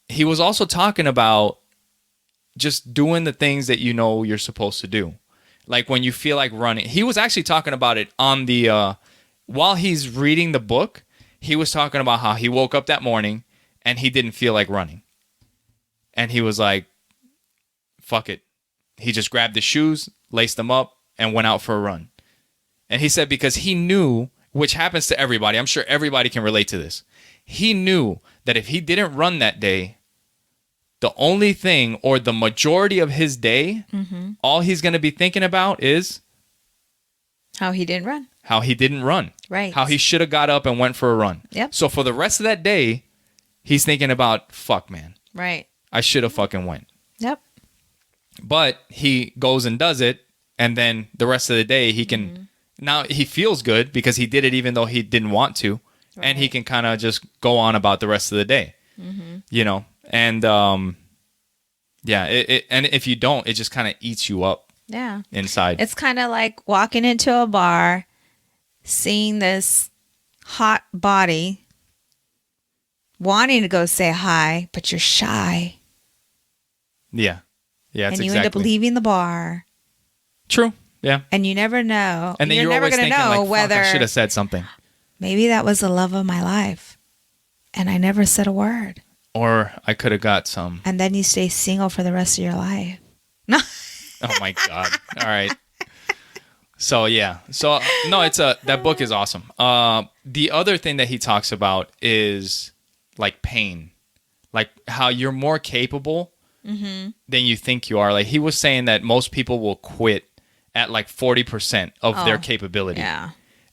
he was also talking about just doing the things that you know you're supposed to do. Like when you feel like running. He was actually talking about it on the, while he's reading the book, he was talking about how he woke up that morning and he didn't feel like running. And he was like, fuck it. He just grabbed his shoes, laced them up, and went out for a run. And he said because he knew, which happens to everybody, I'm sure everybody can relate to this. He knew that if he didn't run that day, the only thing or the majority of his day, all he's going to be thinking about is how he didn't run. How he didn't run. Right. How he should have got up and went for a run. Yep. So for the rest of that day, he's thinking about, fuck, man. Right. I should have fucking went. Yep. But he goes and does it, and then the rest of the day he can, now he feels good because he did it even though he didn't want to, and he can kind of just go on about the rest of the day. You know? And yeah, and if you don't, it just kind of eats you up. Yeah. Inside. It's kind of like walking into a bar, seeing this hot body, wanting to go say hi, but you're shy. Yeah. Yeah, and you end up leaving the bar. True. Yeah. And you never know. And then you're never always going to thinking, know like, whether fuck, I should have said something. Maybe that was the love of my life. And I never said a word. Or I could have got some. And then you stay single for the rest of your life. No. Oh my God. All right. So yeah. So no, that book is awesome. The other thing that he talks about is like pain. Like how you're more capable than you think you are. Like he was saying that most people will quit at like 40% of their capability. Yeah.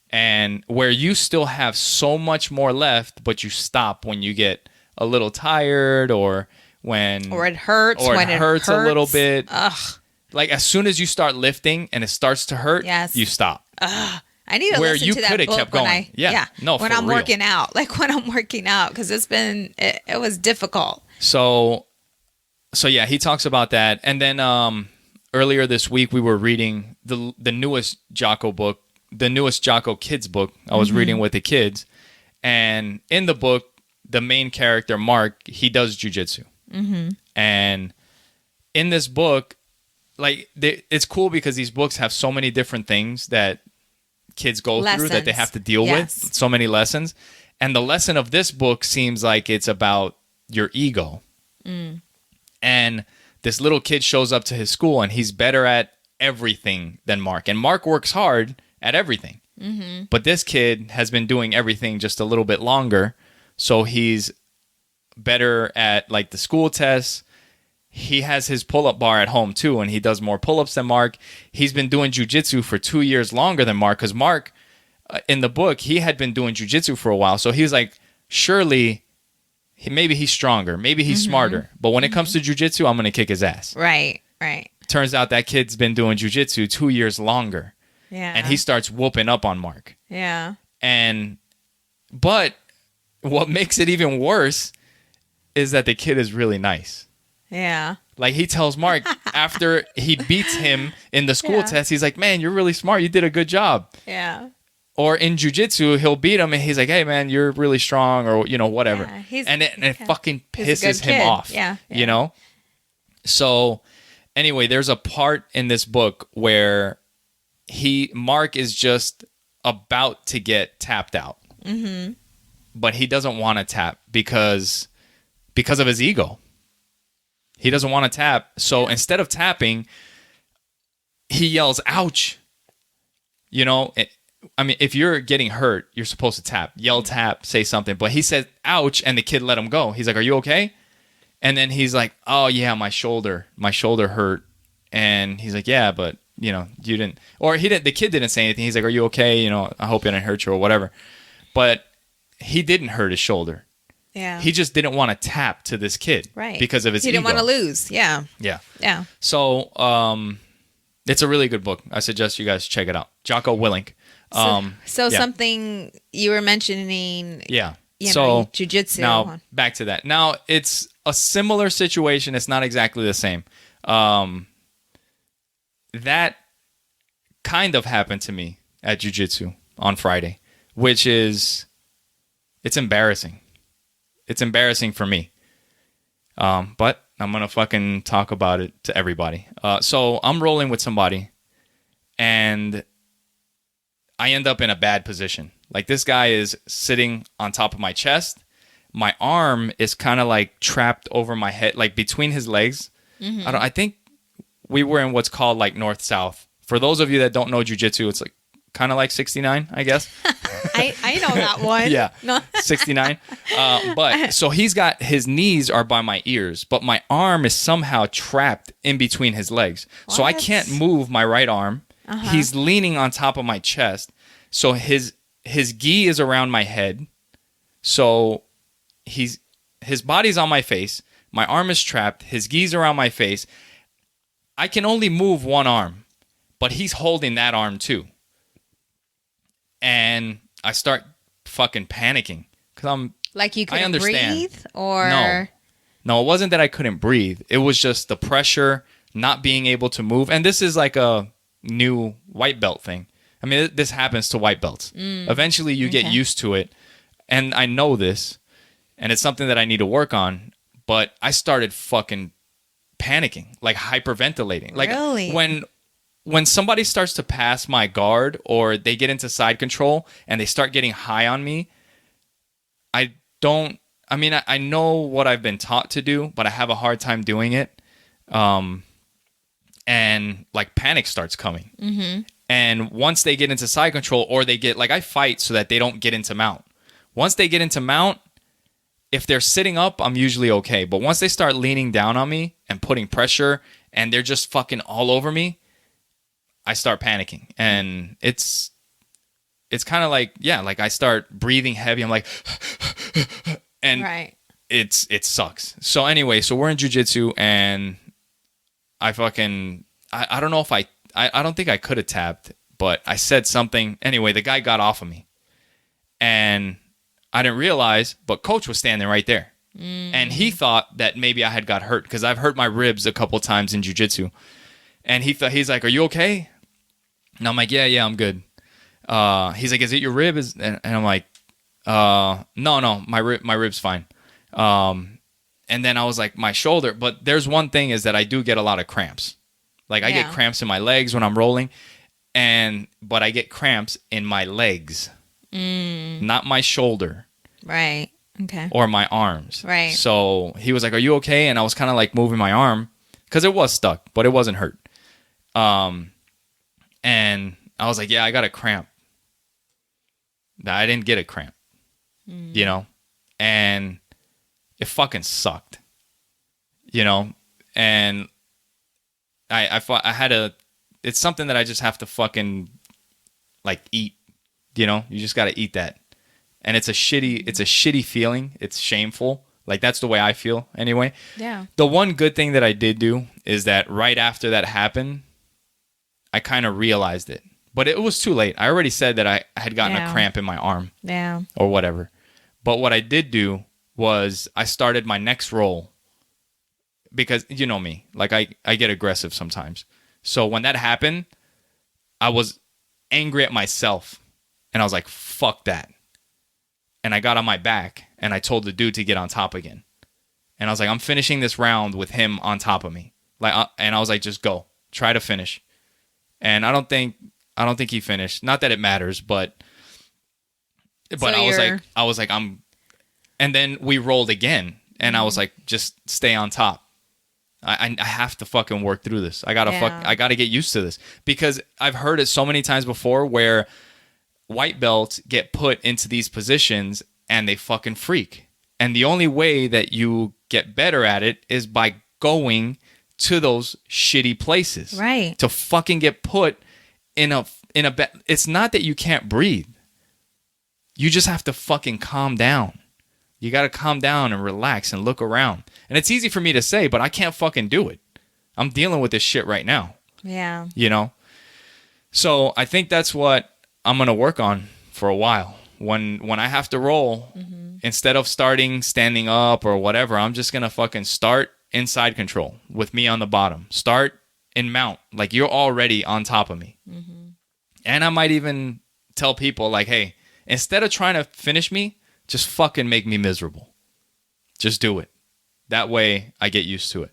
And where you still have so much more left, but you stop when you get a little tired or it hurts a little bit. Ugh. Like as soon as you start lifting and it starts to hurt, you stop. I need to listen to that book kept going. When I'm working out, because it was difficult. So yeah, he talks about that. And then earlier this week we were reading the newest Jocko book, the newest Jocko Kids book. I was reading with the kids, and in the book, the main character, Mark, he does jiu-jitsu. And in this book, like it's cool because these books have so many different things that kids go through that they Lessons. have to deal Yes. with. So many lessons. And the lesson of this book seems like it's about your ego. And this little kid shows up to his school and he's better at everything than Mark. And Mark works hard at everything. But this kid has been doing everything just a little bit longer. So he's better at like the school tests. He has his pull-up bar at home too, and he does more pull-ups than Mark. He's been doing jiu-jitsu for 2 years longer than Mark, because Mark, in the book, he had been doing jiu-jitsu for a while. So he was like, surely, maybe he's stronger, maybe he's smarter. But when it comes to jiu-jitsu, I'm going to kick his ass. Right. Turns out that kid's been doing jiu-jitsu 2 years longer. Yeah. And he starts whooping up on Mark. Yeah. But what makes it even worse is that the kid is really nice. Yeah. Like, he tells Mark after he beats him in the school test, he's like, man, you're really smart. You did a good job. Yeah. Or in jiu-jitsu, he'll beat him and he's like, hey, man, you're really strong, or, whatever. Yeah, and it fucking He's a pisses good him kid. off. Yeah. So anyway, there's a part in this book where Mark is just about to get tapped out. But he doesn't want to tap because of his ego. He doesn't want to tap. So instead of tapping, he yells, ouch. If you're getting hurt, you're supposed to tap. Yell, tap, say something. But he said, ouch, and the kid let him go. He's like, are you okay? And then he's like, oh, yeah, my shoulder hurt. And he's like, yeah, but, you didn't. Or the kid didn't say anything. He's like, are you okay? I hope it didn't hurt you or whatever. But he didn't hurt his shoulder. Yeah. He just didn't want to tap to this kid. Right. Because of his ego. He didn't want to lose. Yeah. Yeah. Yeah. So it's a really good book. I suggest you guys check it out. Jocko Willink. So something you were mentioning. Yeah. So jiu-jitsu. Now, back to that. Now, it's a similar situation. It's not exactly the same. That kind of happened to me at jiu-jitsu on Friday, which is, it's embarrassing. It's embarrassing for me. But I'm going to fucking talk about it to everybody. So I'm rolling with somebody, and I end up in a bad position. Like, this guy is sitting on top of my chest. My arm is kind of like trapped over my head, like between his legs. I think we were in what's called like north-south. For those of you that don't know jiu-jitsu, it's like kind of like 69, I guess. I know that one. Yeah, No. 69. But so his knees are by my ears, but my arm is somehow trapped in between his legs. So I What? can't move my right arm. He's leaning on top of my chest. So his gi is around my head. So his body's on my face. My arm is trapped. His gi's around my face. I can only move one arm, but he's holding that arm too. And I start fucking panicking because I'm Like you I couldn't understand. breathe, or No, it wasn't that I couldn't breathe. It was just the pressure, not being able to move. And this is like a new white belt thing. I mean, this happens to white belts. Eventually, you get used to it. And I know this, and it's something that I need to work on. But I started fucking panicking, like hyperventilating. Like Really? when somebody starts to pass my guard, or they get into side control and they start getting high on me, I know what I've been taught to do, but I have a hard time doing it. And like panic starts coming. And once they get into side control, or they get, like, I fight so that they don't get into mount. Once they get into mount, if they're sitting up, I'm usually okay. But once they start leaning down on me and putting pressure, and they're just fucking all over me, I start panicking. And it's kind of like, like I start breathing heavy. I'm like, and right. it sucks. So anyway, so we're in jiu-jitsu, and I don't know if I don't think I could have tapped, but I said something. Anyway, the guy got off of me, and I didn't realize, but coach was standing right there. And he thought that maybe I had got hurt, because I've hurt my ribs a couple times in jiu-jitsu. And he's like, are you okay? And I'm like, yeah, I'm good. He's like, is it your rib? And I'm like, no, my rib's fine. And then I was like, my shoulder. But there's one thing, is that I do get a lot of cramps. Like, I get cramps in my legs when I'm rolling. But I get cramps in my legs, not my shoulder. Right. Okay. Or my arms. Right. So he was like, "Are you okay?" And I was kind of like moving my arm because it was stuck, but it wasn't hurt. And I was like, "Yeah, I got a cramp." I didn't get a cramp, you know, and it fucking sucked, you know. And I had a. It's something that I just have to fucking like eat, you know. You just got to eat that. And it's a shitty feeling. It's shameful. Like, that's the way I feel anyway. Yeah. The one good thing that I did do is that right after that happened, I kind of realized it. But it was too late. I already said that I had gotten a cramp in my arm. Yeah. Or whatever. But what I did do was I started my next roll. Because, you know me. Like, I get aggressive sometimes. So when that happened, I was angry at myself. And I was like, fuck that. And I got on my back, and I told the dude to get on top again. And I was like, I'm finishing this round with him on top of me. And I was like, just go, try to finish. And I don't think he finished. Not that it matters, but So I was like, and then we rolled again, and I was like, just stay on top. I have to fucking work through this. I gotta get used to this, because I've heard it so many times before where white belts get put into these positions and they fucking freak. And the only way that you get better at it is by going to those shitty places. Right. To fucking get put in a it's not that you can't breathe. You just have to fucking calm down. You got to calm down and relax and look around. And it's easy for me to say, but I can't fucking do it. I'm dealing with this shit right now. Yeah. You know? So I think that's what I'm going to work on for a while. When I have to roll, instead of starting standing up or whatever, I'm just going to fucking start in side control with me on the bottom. Start in mount. Like, you're already on top of me. And I might even tell people, like, hey, instead of trying to finish me, just fucking make me miserable. Just do it. That way I get used to it.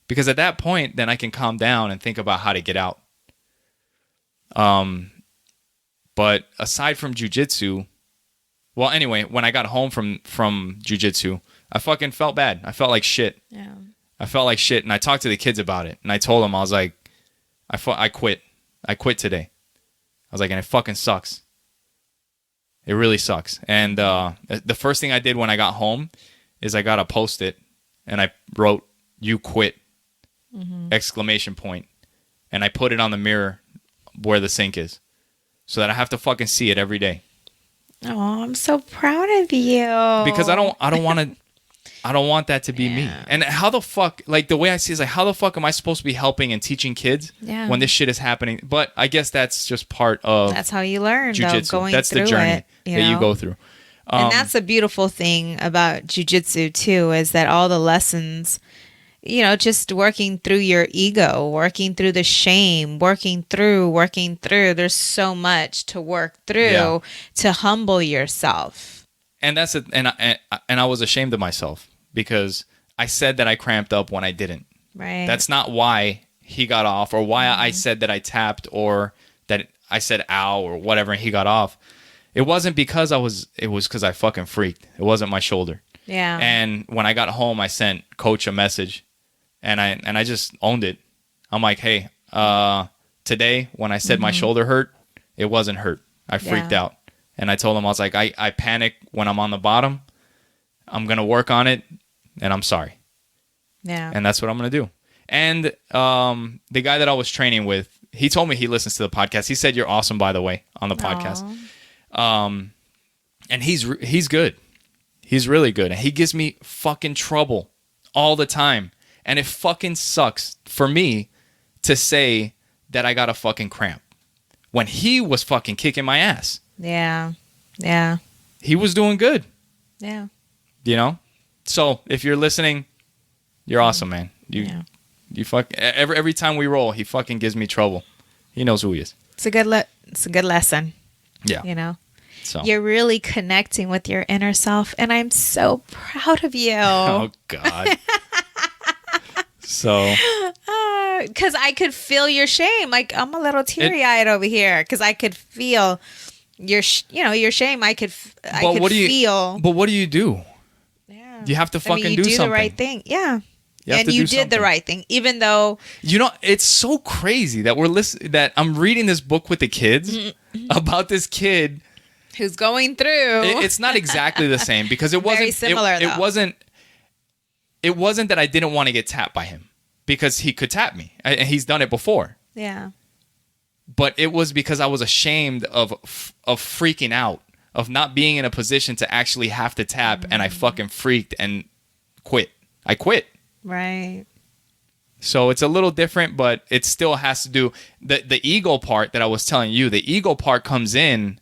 Because at that point, then I can calm down and think about how to get out. But aside from jiu-jitsu, well, anyway, when I got home from jiu-jitsu, I fucking felt bad. I felt like shit. Yeah. I felt like shit, and I talked to the kids about it. And I told them, I was like, I quit. I quit today. I was like, and it fucking sucks. It really sucks. And the first thing I did when I got home is I got a Post-it, and I wrote, "You quit!" ! And I put it on the mirror where the sink is, so that I have to fucking see it every day. Oh, I'm so proud of you. Because I don't want that to be me. And how the fuck, like, the way I see it is like, how the fuck am I supposed to be helping and teaching kids when this shit is happening? But I guess that's just part of that's how you learn, jiu-jitsu. Going that's through the journey it, that you go through. And that's a beautiful thing about jiu-jitsu too, is that all the lessons, you know, just working through your ego, working through the shame, working through. There's so much to work through to humble yourself. And that's it. And I was ashamed of myself because I said that I cramped up when I didn't. Right. That's not why he got off, or why I said that I tapped, or that I said ow or whatever and he got off. It wasn't because it was because I fucking freaked. It wasn't my shoulder. Yeah. And when I got home, I sent Coach a message, and I just owned it. I'm like, hey, today when I said my shoulder hurt, it wasn't hurt. I freaked out. And I told him, I was like, I panic when I'm on the bottom. I'm going to work on it, and I'm sorry. Yeah. And that's what I'm going to do. And the guy that I was training with, he told me he listens to the podcast. He said, you're awesome, by the way, on the podcast. And he's good. He's really good. And he gives me fucking trouble all the time. And it fucking sucks for me to say that I got a fucking cramp when he was fucking kicking my ass. Yeah. Yeah. He was doing good. Yeah. You know? So if you're listening, you're awesome, man. You fuck every time we roll, he fucking gives me trouble. He knows who he is. It's a good lesson. Yeah. You know? So you're really connecting with your inner self, and I'm so proud of you. Oh God. So Because I could feel your shame. Like, I'm a little teary-eyed over here because I could feel your shame. I could feel. But what do you do? Yeah. You have to fucking you do do something. the right thing. Yeah. And you did the right thing, even though it's so crazy that that I'm reading this book with the kids about this kid who's going through. It's not exactly the same because it wasn't very similar. It wasn't that I didn't want to get tapped by him because he could tap me and he's done it before. Yeah. But it was because I was ashamed of freaking out, of not being in a position to actually have to tap, and I fucking freaked and quit. I quit. Right. So it's a little different, but it still has to do the ego part that I was telling you. The ego part comes in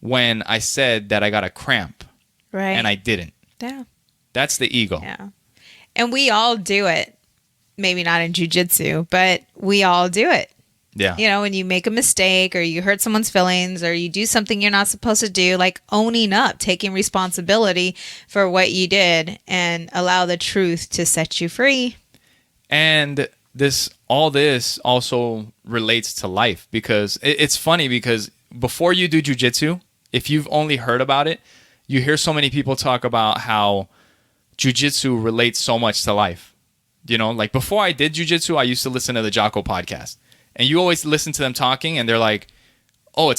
when I said that I got a cramp. Right. And I didn't. Yeah. That's the ego. Yeah. And we all do it. Maybe not in jiu-jitsu, but we all do it. Yeah. You know, when you make a mistake or you hurt someone's feelings or you do something you're not supposed to do, like owning up, taking responsibility for what you did and allow the truth to set you free. And all this also relates to life because it's funny because before you do jiu-jitsu, if you've only heard about it, you hear so many people talk about how jiu-jitsu relates so much to life. You know, like before I did jiu-jitsu, I used to listen to the Jocko podcast. And you always listen to them talking, and they're like, "Oh,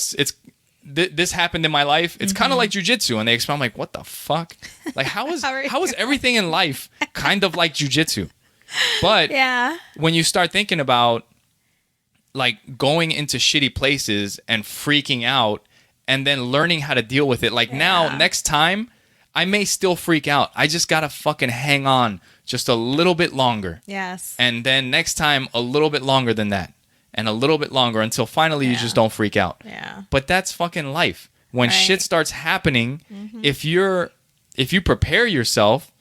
this happened in my life. It's kind of like jujitsu." And they explain, I'm like, "What the fuck? Like, how is everything in life kind of like jujitsu?" But when you start thinking about like going into shitty places and freaking out, and then learning how to deal with it, like now, next time, I may still freak out. I just gotta fucking hang on just a little bit longer. Yes. And then next time, a little bit longer than that. And a little bit longer until finally you just don't freak out. Yeah. But that's fucking life. When shit starts happening, if you prepare yourself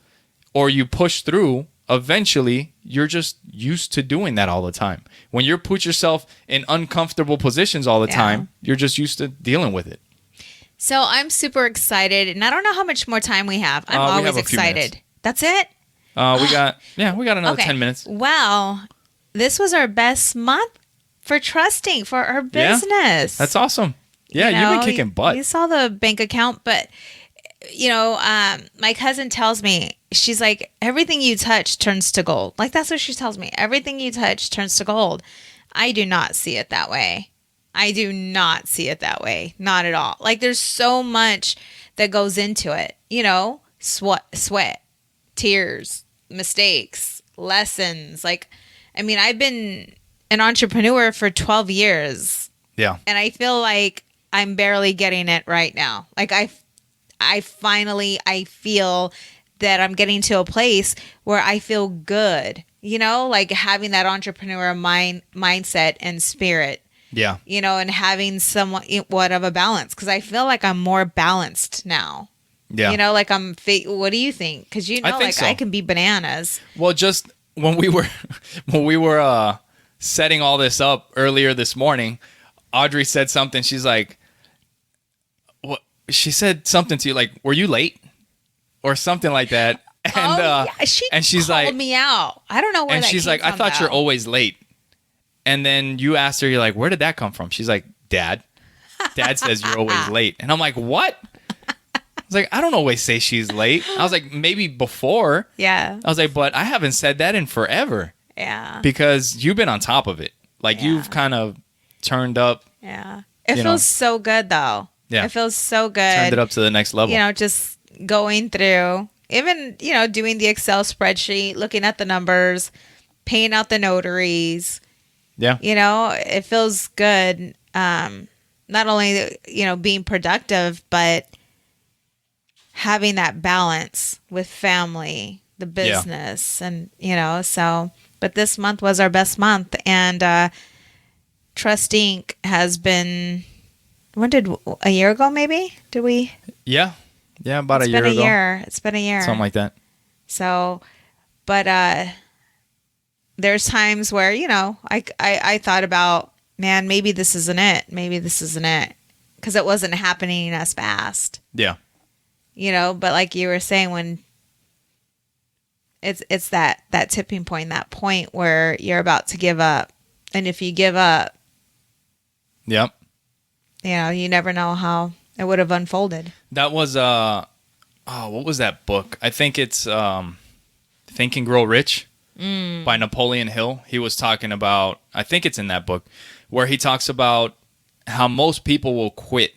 or you push through, eventually you're just used to doing that all the time. When you put yourself in uncomfortable positions all the time, you're just used to dealing with it. So I'm super excited, and I don't know how much more time we have. I'm always excited. That's it? We got another 10 minutes. Well, this was our best month for trusting for our business. Yeah, that's awesome. Yeah, you've been kicking butt. You saw the bank account, but my cousin tells me, she's like, everything you touch turns to gold. Like, that's what she tells me. Everything you touch turns to gold. I do not see it that way. Not at all. Like, there's so much that goes into it. You know, sweat, tears, mistakes, lessons. Like, I mean, I've been an entrepreneur for 12 years. Yeah. And I feel like I'm barely getting it right now. Like I finally feel that I'm getting to a place where I feel good, you know, like having that entrepreneur mindset and spirit. Yeah. You know, and having somewhat of a balance, because I feel like I'm more balanced now. Yeah. You know, like what do you think? Because I can be bananas. Well, just when we were setting all this up earlier this morning, Audrey said something. She's like, "What?" She said something to you like, "Were you late?" or something like that. And she's called like, me out. I don't know where. And that she's came like, from, "I thought you're always late." And then you asked her, you're like, "Where did that come from?" She's like, Dad says you're always late." And I'm like, "What?" I was like, "I don't always say she's late." I was like, "Maybe before." Yeah. I was like, "But I haven't said that in forever." Yeah. Because you've been on top of it. Like, you've kind of turned up. Yeah. It feels so good, though. Yeah. It feels so good. Turned it up to the next level. You know, just going through, even, you know, doing the Excel spreadsheet, looking at the numbers, paying out the notaries. Yeah. You know, it feels good. Not only, you know, being productive, but having that balance with family, the business, and, you know, so... But this month was our best month, and Trust Inc. has been. A year ago? Maybe did we? Yeah, about a year ago. It's been a year, something like that. So, but there's times where, you know, I thought about, man, maybe this isn't it, because it wasn't happening as fast. Yeah, you know. But like you were saying, when it's that tipping point, that point where you're about to give up. And if you give up, Yep. you never know how it would have unfolded. That was what was that book? I think it's Think and Grow Rich by Napoleon Hill. He was talking about, I think it's in that book, where he talks about how most people will quit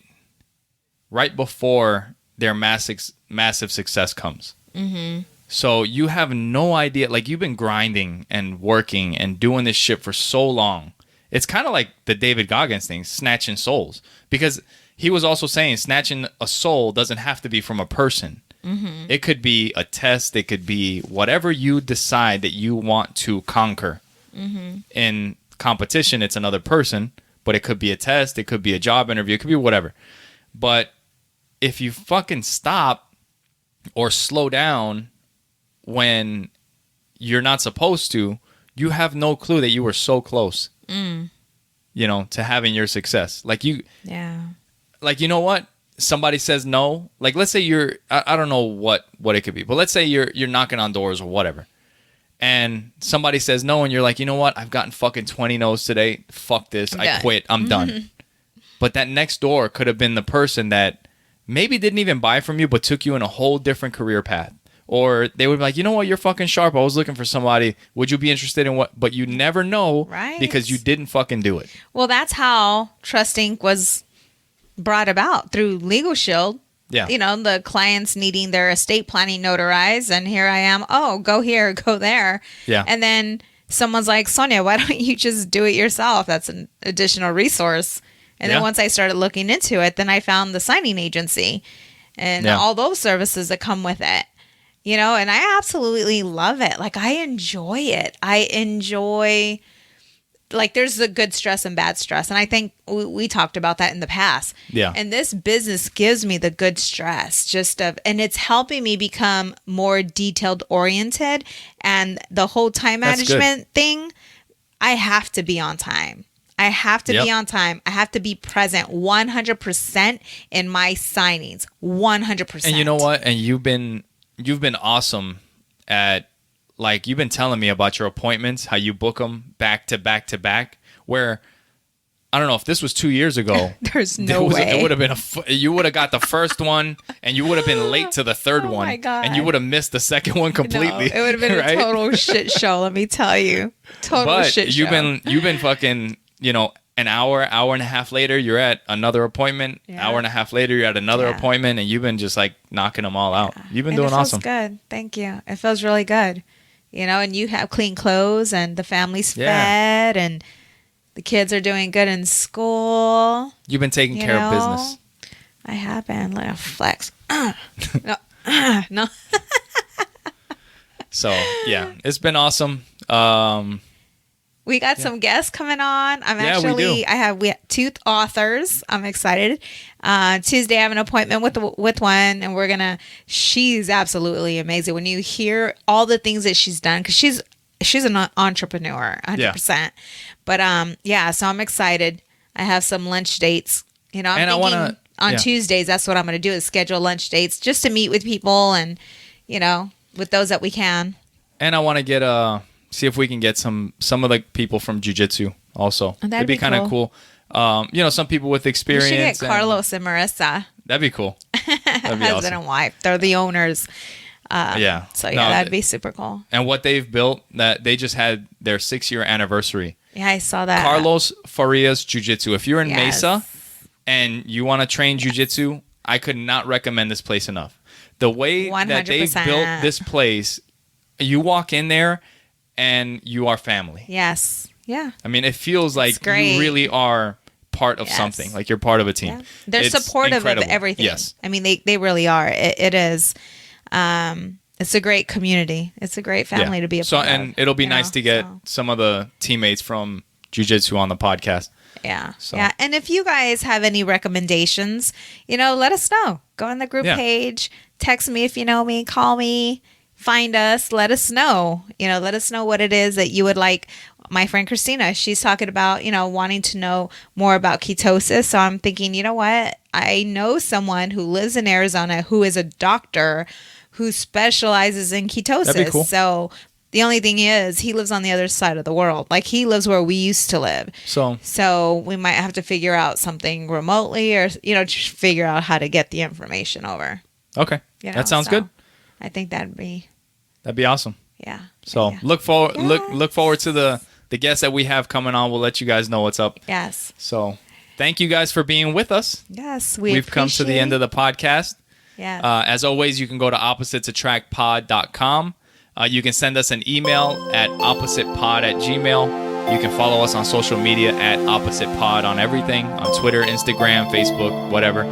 right before their massive success comes. Mm-hmm. So you have no idea, like you've been grinding and working and doing this shit for so long. It's kind of like the David Goggins thing, snatching souls. Because he was also saying snatching a soul doesn't have to be from a person. Mm-hmm. It could be a test. It could be whatever you decide that you want to conquer. Mm-hmm. In competition, it's another person, but it could be a test. It could be a job interview. It could be whatever. But if you fucking stop or slow down when you're not supposed to, you have no clue that you were so close, to having your success. Like you know what? Somebody says no. Like, let's say you're, I don't know what it could be, but let's say you're knocking on doors or whatever. And somebody says no, and you're like, you know what? I've gotten fucking 20 no's today. Fuck this. I quit. I'm done. But that next door could have been the person that maybe didn't even buy from you, but took you in a whole different career path. Or they would be like, you know what? You're fucking sharp. I was looking for somebody. Would you be interested in what? But you never know, right? Because you didn't fucking do it. Well, that's how Trust Inc. was brought about, through Legal Shield. Yeah. The clients needing their estate planning notarized, and here I am. Oh, go here, go there. Yeah. And then someone's like, Sonja, why don't you just do it yourself? That's an additional resource. And then once I started looking into it, then I found the signing agency and all those services that come with it. And I absolutely love it. Like, I enjoy it. Like, there's the good stress and bad stress. And I think we talked about that in the past. Yeah. And this business gives me the good stress and it's helping me become more detailed oriented. And the whole time management thing, I have to be on time. I have to be on time. I have to be present 100% in my signings. 100%. And you know what? And you've been awesome at, like, you've been telling me about your appointments, how you book them back to back to back, where I don't know if this was 2 years ago. There's no way. It would have been you would have got the first one and you would have been late to the third one. My God. And you would have missed the second one completely. No, it would have been right? a total shit show, let me tell you. Shit show. You've been fucking, an hour and a half later, you're at another appointment. Yeah. Hour and a half later, you're at another appointment, and you've been just like knocking them all out. You've been doing awesome. It feels good. Thank you. It feels really good. And you have clean clothes, and the family's fed, and the kids are doing good in school. You've been taking care of business. I have been. Like a flex. No. So, yeah, it's been awesome. We got some guests coming on. We have 2 authors. I'm excited. Tuesday I have an appointment with one, and she's absolutely amazing. When you hear all the things that she's done, because she's an entrepreneur, 100%. Yeah. But so I'm excited. I have some lunch dates. I'm thinking on Tuesdays, that's what I'm going to do, is schedule lunch dates just to meet with people and, with those that we can. And I want to get see if we can get some of the people from Jiu Jitsu also. That'd be kind of cool. Some people with experience. We should get Carlos and Marissa. That'd be cool. That'd be Husband awesome. and wife. They're the owners. So that'd be super cool. And what they've built, that they just had their 6-year anniversary. Yeah, I saw that. Carlos Farias Jiu Jitsu. If you're in Mesa and you want to train Jiu Jitsu, I could not recommend this place enough. The way 100%. That they've built this place, you walk in there and you are family. Yes. Yeah. I mean, it feels like you really are part of something. Like you're part of a team. Yeah. They're supportive of everything. Yes. I mean, they really are. It is. It's a great community. It's a great family to be a part of. And it'll be nice to get some of the teammates from Jiu Jitsu on the podcast. Yeah. So. Yeah. And if you guys have any recommendations, let us know. Go on the group page. Text me if you know me. Call me. Find us. Let us know. Let us know what it is that you would like. My friend Christina, she's talking about, wanting to know more about ketosis. So I'm thinking, you know what? I know someone who lives in Arizona who is a doctor who specializes in ketosis. That'd be cool. So the only thing is he lives on the other side of the world. Like he lives where we used to live. So we might have to figure out something remotely or, just figure out how to get the information over. Okay. That sounds good. I think that'd be awesome. Yeah. So look forward to the guests that we have coming on. We'll let you guys know what's up. Yes. So thank you guys for being with us. Yes. We've come to the end of the podcast. Yeah. As always, you can go to oppositesattractpod.com. You can send us an email at oppositepod@gmail.com. You can follow us on social media at oppositepod on everything, on Twitter, Instagram, Facebook, whatever.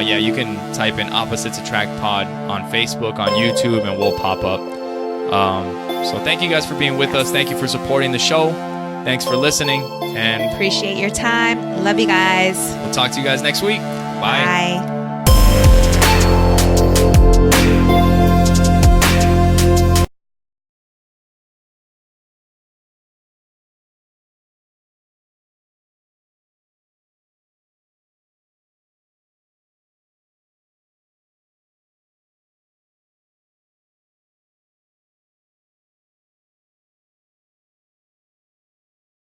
You can type in Opposites Attract Pod on Facebook, on YouTube, and we'll pop up. So thank you guys for being with us. Thank you for supporting the show. Thanks for listening. And appreciate your time. Love you guys. We'll talk to you guys next week. Bye. Bye.